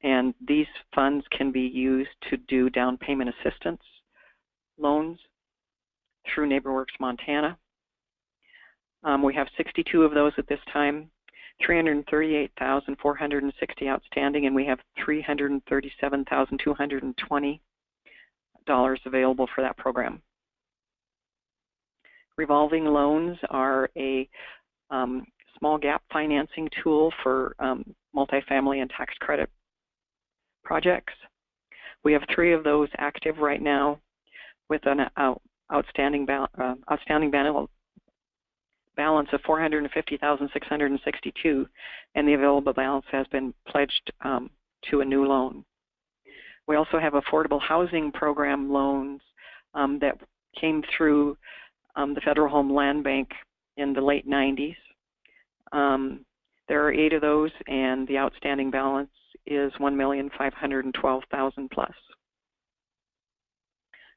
and these funds can be used to do down payment assistance loans through NeighborWorks Montana. We have 62 of those at this time. $338,460 outstanding, and we have $337,220 available for that program. Revolving loans are a small gap financing tool for multifamily and tax credit projects. We have 3 of those active right now with an outstanding balance of $450,662, and the available balance has been pledged to a new loan. We also have affordable housing program loans that came through the Federal Home Land Bank in the late 90s. There are 8 of those, and the outstanding balance is $1,512,000 plus.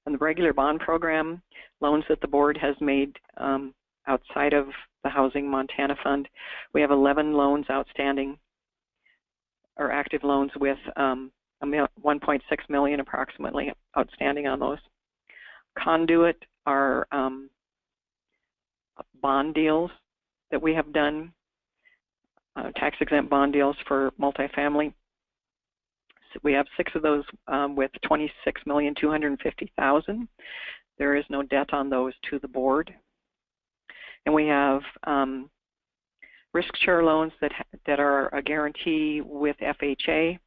And the regular bond program, loans that the board has made outside of the Housing Montana Fund, we have 11 loans outstanding, or active loans with $1.6 million approximately outstanding on those. Conduit are bond deals that we have done, tax-exempt bond deals for multifamily. So we have 6 of those with $26,250,000. There is no debt on those to the board. And we have risk share loans that are a guarantee with FHA.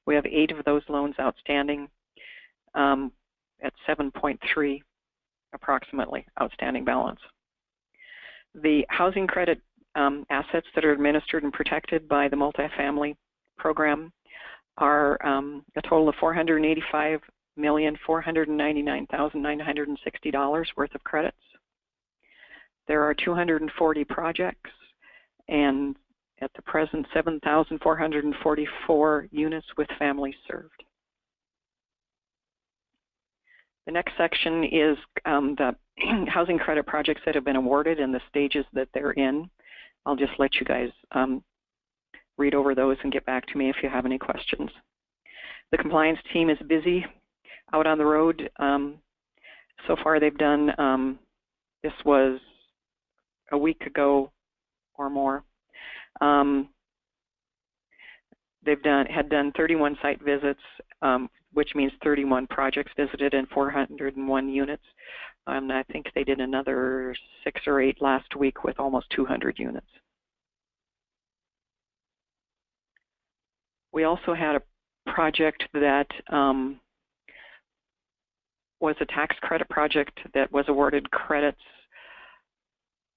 We have 8 of those loans outstanding at 7.3 approximately outstanding balance. The housing credit assets that are administered and protected by the multifamily program are a total of $485,499,960 worth of credits. There are 240 projects, and at the present 7,444 units with families served. The next section is the housing credit projects that have been awarded and the stages that they're in. I'll just let you guys read over those and get back to me if you have any questions. The compliance team is busy out on the road. So far they've done, this was a week ago or more. They've had done 31 site visits, which means 31 projects visited and 401 units. I think they did another 6 or 8 last week with almost 200 units. We also had a project that was a tax credit project that was awarded credits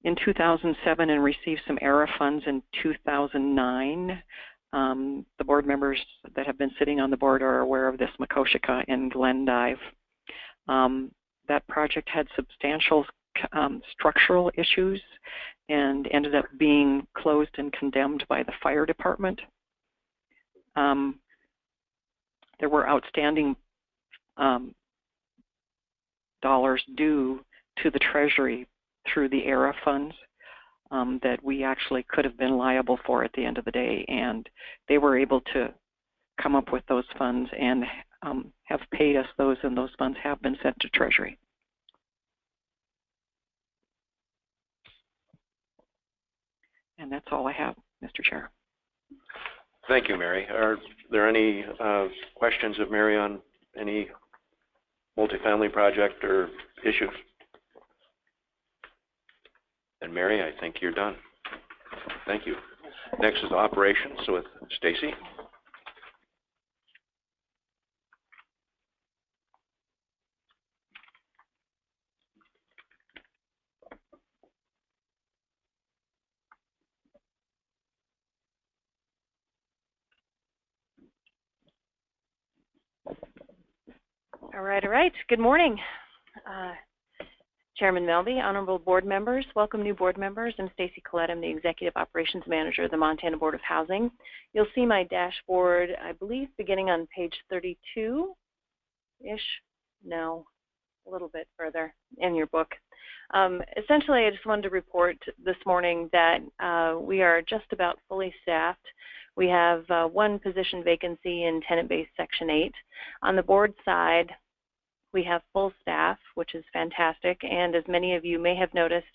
in 2007 and received some ERA funds in 2009. The board members that have been sitting on the board are aware of this, Makoshika and Glendive. That project had substantial structural issues and ended up being closed and condemned by the fire department. There were outstanding dollars due to the Treasury through the ERA funds that we actually could have been liable for at the end of the day, and they were able to come up with those funds and have paid us those, and those funds have been sent to Treasury. And that's all I have, Mr. Chair. Thank you, Mary. Are there any questions of Mary on any multifamily project or issues? And Mary, I think you're done. Thank you. Next is operations with Stacy. All right. Good morning. Chairman Melby, honorable board members, welcome new board members. I'm Stacy Collette. I'm the Executive Operations Manager of the Montana Board of Housing. You'll see my dashboard, I believe, beginning on page 32-ish. No, a little bit further in your book. Essentially, I just wanted to report this morning that we are just about fully staffed. We have 1 position vacancy in tenant-based Section 8. On the board side, We have full staff, which is fantastic, and as many of you may have noticed,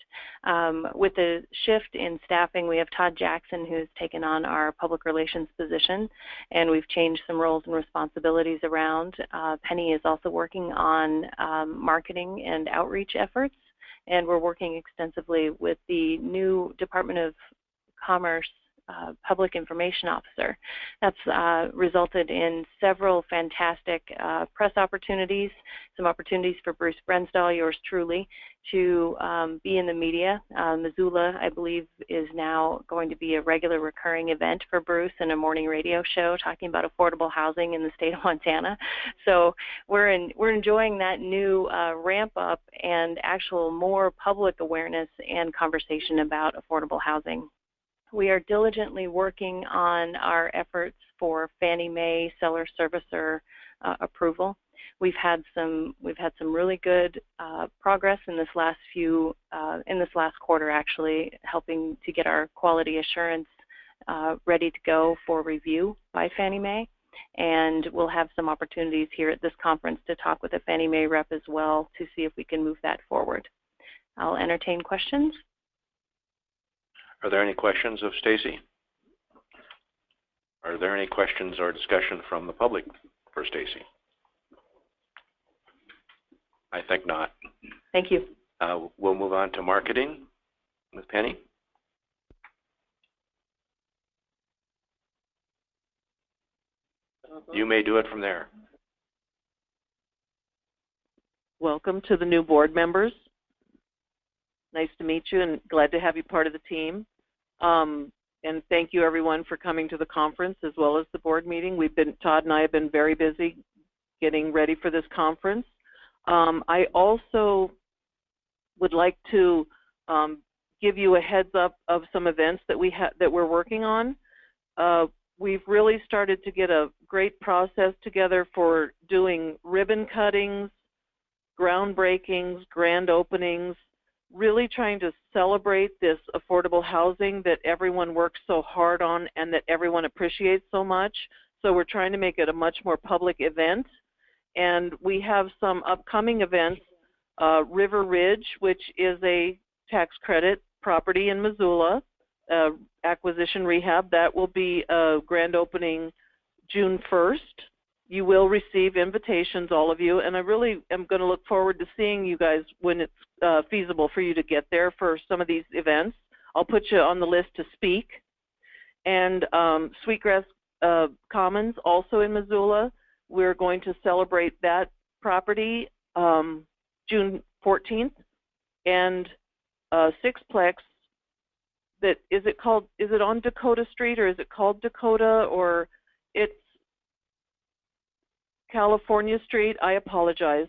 with the shift in staffing, we have Todd Jackson, who's taken on our public relations position, and we've changed some roles and responsibilities around. Penny is also working on marketing and outreach efforts, and we're working extensively with the new Department of Commerce Public Information Officer. That's resulted in several fantastic press opportunities, some opportunities for Bruce Brenstall, yours truly, to be in the media. Missoula, I believe, is now going to be a regular recurring event for Bruce and a morning radio show talking about affordable housing in the state of Montana. So we're enjoying that new ramp up and actual more public awareness and conversation about affordable housing. We are diligently working on our efforts for Fannie Mae seller servicer approval. We've had some really good progress in this last quarter, actually, helping to get our quality assurance ready to go for review by Fannie Mae, and we'll have some opportunities here at this conference to talk with a Fannie Mae rep as well to see if we can move that forward. I'll entertain questions. Are there any questions of Stacy? Are there any questions or discussion from the public for Stacy? I think not. Thank you. We'll move on to marketing with Penny. You may do it from there. Welcome to the new board members. Nice to meet you and glad to have you part of the team. And thank you everyone for coming to the conference as well as the board meeting. Todd and I have been very busy getting ready for this conference. I also would like to give you a heads up of some events that we're working on. We've really started to get a great process together for doing ribbon cuttings, groundbreakings, grand openings, really trying to celebrate this affordable housing that everyone works so hard on and that everyone appreciates so much. So we're trying to make it a much more public event. And we have some upcoming events, River Ridge, which is a tax credit property in Missoula, acquisition rehab. That will be a grand opening June 1st. You will receive invitations, all of you, and I really am going to look forward to seeing you guys when it's feasible for you to get there for some of these events. I'll put you on the list to speak. And Sweetgrass Commons, also in Missoula, we're going to celebrate that property June 14th. And Sixplex, is it on Dakota Street, or is it called Dakota, or it's California Street? I apologize.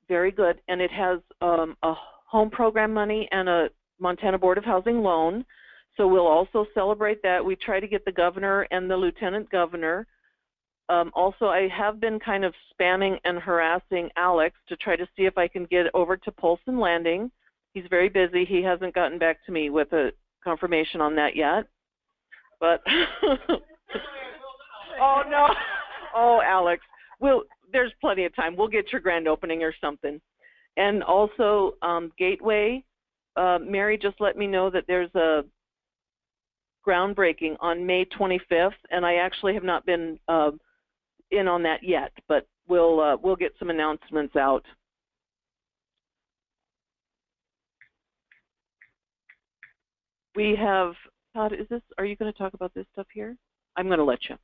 Very good. And it has a home program money and a Montana Board of Housing loan. So we'll also celebrate that. We try to get the governor and the lieutenant governor. Also, I have been kind of spamming and harassing Alex to try to see if I can get over to Polson Landing. He's very busy. He hasn't gotten back to me with a confirmation on that yet. But oh no. Oh, Alex, there's plenty of time. We'll get your grand opening or something. And also, Gateway, Mary just let me know that there's a groundbreaking on May 25th, and I actually have not been in on that yet, but we'll get some announcements out. We have, Todd, are you going to talk about this stuff here? I'm going to let you.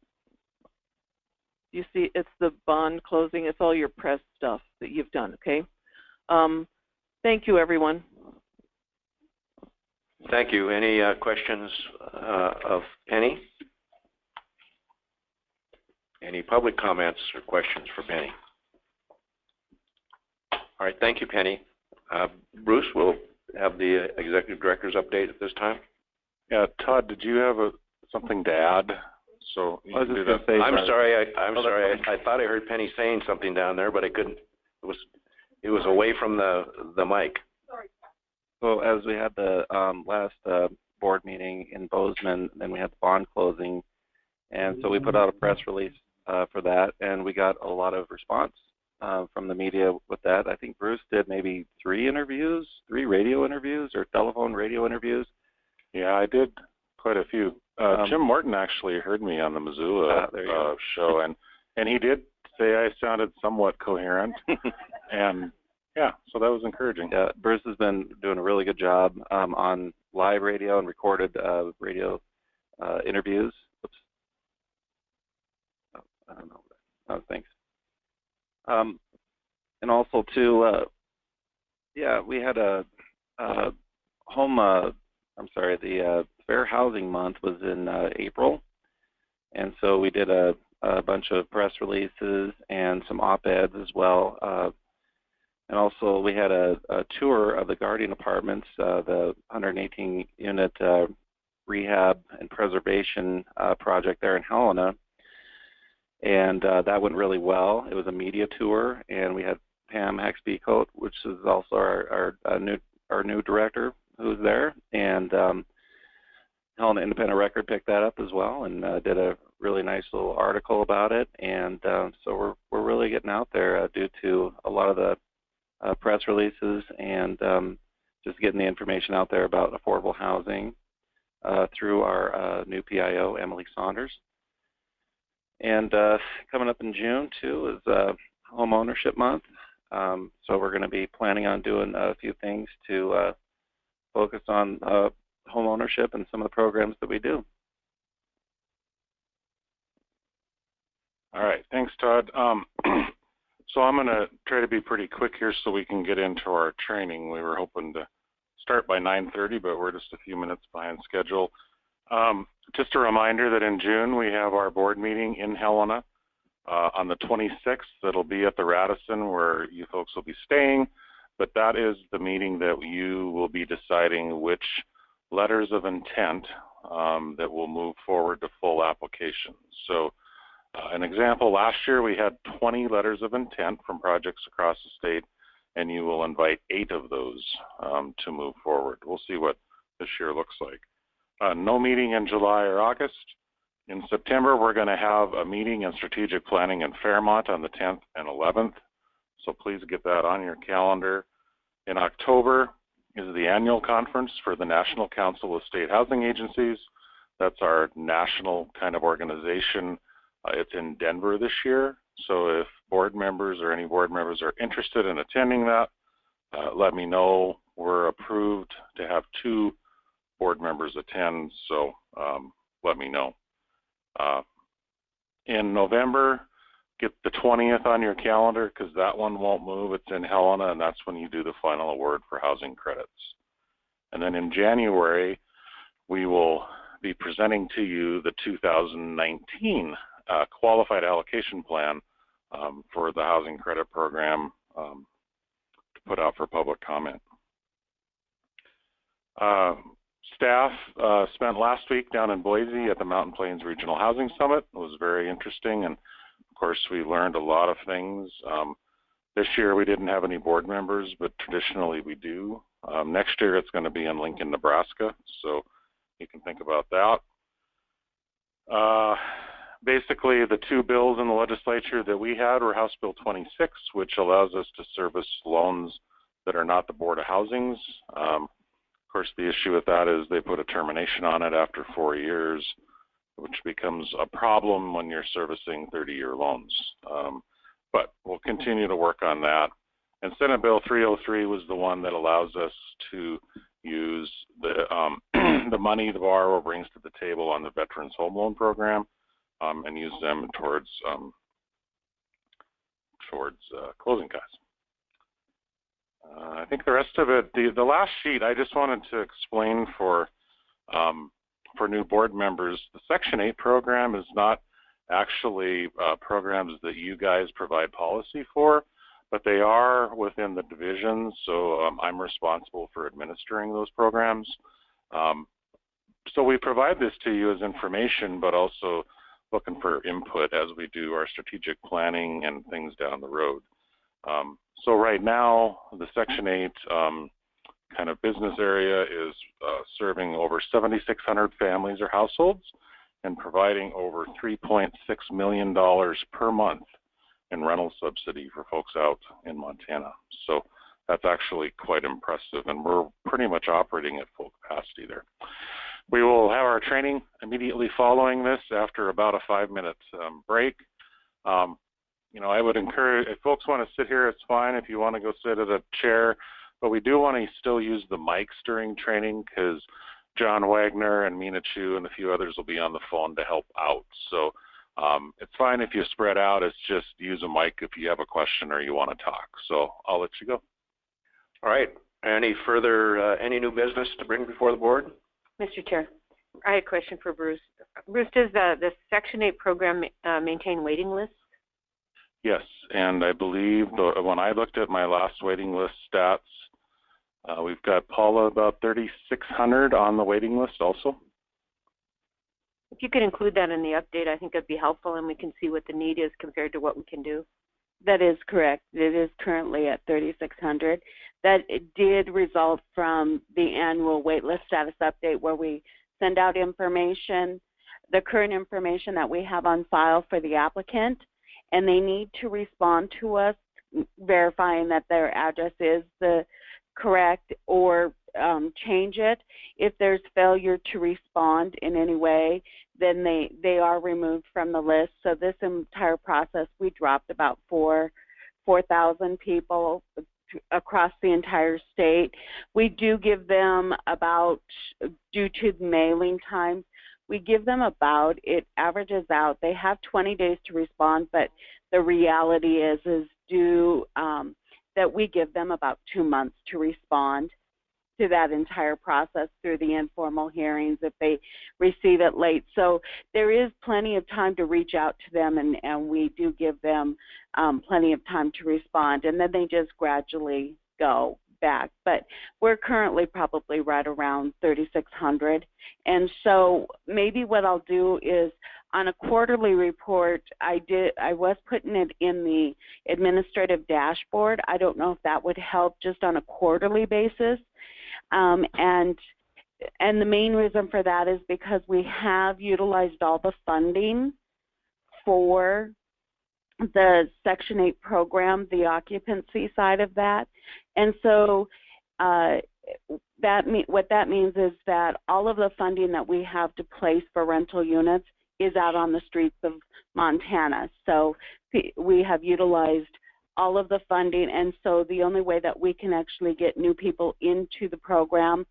You see, it's the bond closing. It's all your press stuff that you've done, okay? Thank you, everyone. Thank you. Any questions of Penny? Any public comments or questions for Penny? All right, thank you, Penny. Bruce will have the executive director's update at this time. Yeah, Todd, did you have something to add? So I was just going to say, I'm sorry. I thought I heard Penny saying something down there, but I couldn't. It was away from the mic. Sorry. So as we had the last board meeting in Bozeman, then we had the bond closing, and so we put out a press release for that, and we got a lot of response from the media with that. I think Bruce did maybe 3 radio interviews or telephone radio interviews. Yeah, I did quite a few. Jim Morton actually heard me on the Missoula show, and he did say I sounded somewhat coherent, and yeah, so that was encouraging. Yeah, Bruce has been doing a really good job on live radio and recorded radio interviews. Oops. Oh, I don't know. Oh, thanks. And also too, yeah, we had a the Fair Housing Month was in April, and so we did a bunch of press releases and some op-eds as well. And also we had a tour of the Guardian Apartments, the 118-unit rehab and preservation project there in Helena. And that went really well. It was a media tour, and we had Pam Hexbecote, which is also our new director, who was there. And Helena Independent Record picked that up as well and did a really nice little article about it. And so we're really getting out there due to a lot of the press releases and just getting the information out there about affordable housing through our new PIO, Emily Saunders. And coming up in June, too, is Homeownership Month. So we're going to be planning on doing a few things to focus on home ownership and some of the programs that we do. All right, thanks, Todd. So I'm going to try to be pretty quick here so we can get into our training. We were hoping to start by 9:30, but we're just a few minutes behind schedule. Just a reminder that in June we have our board meeting in Helena on the 26th. It'll be at the Radisson where you folks will be staying, but that is the meeting that you will be deciding which letters of intent that will move forward to full applications. So an example, last year we had 20 letters of intent from projects across the state, and you will invite 8 of those to move forward. We'll see what this year looks like. No meeting in July or August. In September, we're going to have a meeting in strategic planning in Fairmont on the 10th and 11th, so please get that on your calendar. In October is the annual conference for the National Council of State Housing Agencies. That's our national kind of organization. It's in Denver this year, so if board members or any board members are interested in attending that, let me know. We're approved to have 2 board members attend, so let me know. In November, get the 20th on your calendar because that one won't move. It's in Helena, and that's when you do the final award for housing credits. And then in January, we will be presenting to you the 2019 qualified allocation plan for the housing credit program to put out for public comment. Staff spent last week down in Boise at the Mountain Plains Regional Housing Summit. It was very interesting, and of course we learned a lot of things. This year we didn't have any board members, but traditionally we do. Next year it's going to be in Lincoln, Nebraska, so you can think about that. Basically, the 2 bills in the legislature that we had were House Bill 26, which allows us to service loans that are not the Board of Housing's. Of course, the issue with that is they put a termination on it after 4 years, which becomes a problem when you're servicing 30-year loans. But we'll continue to work on that. And Senate Bill 303 was the one that allows us to use the money the borrower brings to the table on the Veterans Home Loan Program and use them towards closing costs. I think the rest of it, the last sheet, I just wanted to explain for new board members. The Section 8 program is not actually programs that you guys provide policy for, but they are within the division, so I'm responsible for administering those programs. So we provide this to you as information, but also looking for input as we do our strategic planning and things down the road. So right now, the Section 8 kind of business area is serving over 7,600 families or households and providing over $3.6 million per month in rental subsidy for folks out in Montana. So that's actually quite impressive, and we're pretty much operating at full capacity there. We will have our training immediately following this after about a 5-minute break. You know, I would encourage, if folks want to sit here, it's fine. If you want to go sit at a chair, but we do want to still use the mics during training because John Wagner and Mina Chu and a few others will be on the phone to help out. So it's fine if you spread out. It's just use a mic if you have a question or you want to talk. So I'll let you go. All right. Any further, any new business to bring before the board? Mr. Chair, I had a question for Bruce. Bruce, does the Section 8 program maintain waiting lists? Yes, and I believe when I looked at my last waiting list stats, we've got Paula about 3,600 on the waiting list also. If you could include that in the update, I think it'd be helpful, and we can see what the need is compared to what we can do. That is correct. It is currently at 3,600. That did result from the annual waitlist status update where we send out information, the current information that we have on file for the applicant, and they need to respond to us verifying that their address is the correct or change it. If there's failure to respond in any way, then they are removed from the list. So this entire process, we dropped about 4,000 people across the entire state. We do give them about, due to mailing times, we give them about, it averages out, they have 20 days to respond, but the reality is that we give them about 2 months to respond to that entire process through the informal hearings if they receive it late. So there is plenty of time to reach out to them, and we do give them plenty of time to respond, and then they just gradually go back. But we're currently probably right around 3,600. And so maybe what I'll do is on a quarterly report, I was putting it in the administrative dashboard. I don't know if that would help just on a quarterly basis. And the main reason for that is because we have utilized all the funding for the Section 8 program, the occupancy side of that. And so what that means is that all of the funding that we have to place for rental units is out on the streets of Montana. So we have utilized all of the funding, and so the only way that we can actually get new people into the program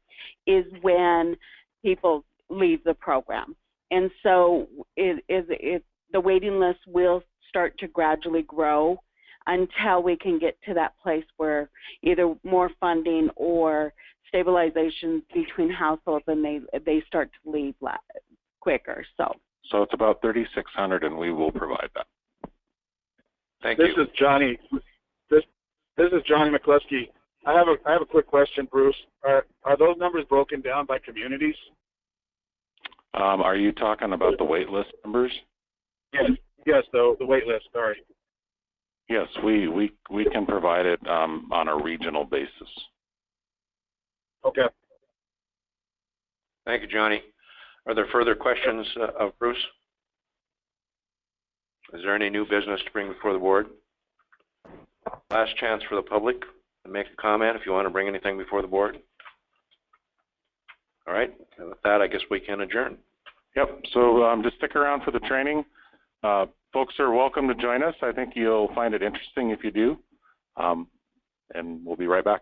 is when people leave the program. And so the waiting list will start to gradually grow until we can get to that place where either more funding or stabilization between households and they start to leave quicker. So it's about 3,600, and we will provide that. Thank you. This is Johnny. This is Johnny McCluskey. I have a quick question, Bruce. Are those numbers broken down by communities? Are you talking about the wait list numbers? Yes, the wait list. Sorry. Yes, we can provide it on a regional basis. Okay. Thank you, Johnny. Are there further questions of Bruce? Is there any new business to bring before the board? Last chance for the public to make a comment if you want to bring anything before the board. All right, and with that, I guess we can adjourn. Yep, so just stick around for the training. Folks are welcome to join us. I think you'll find it interesting if you do. And we'll be right back.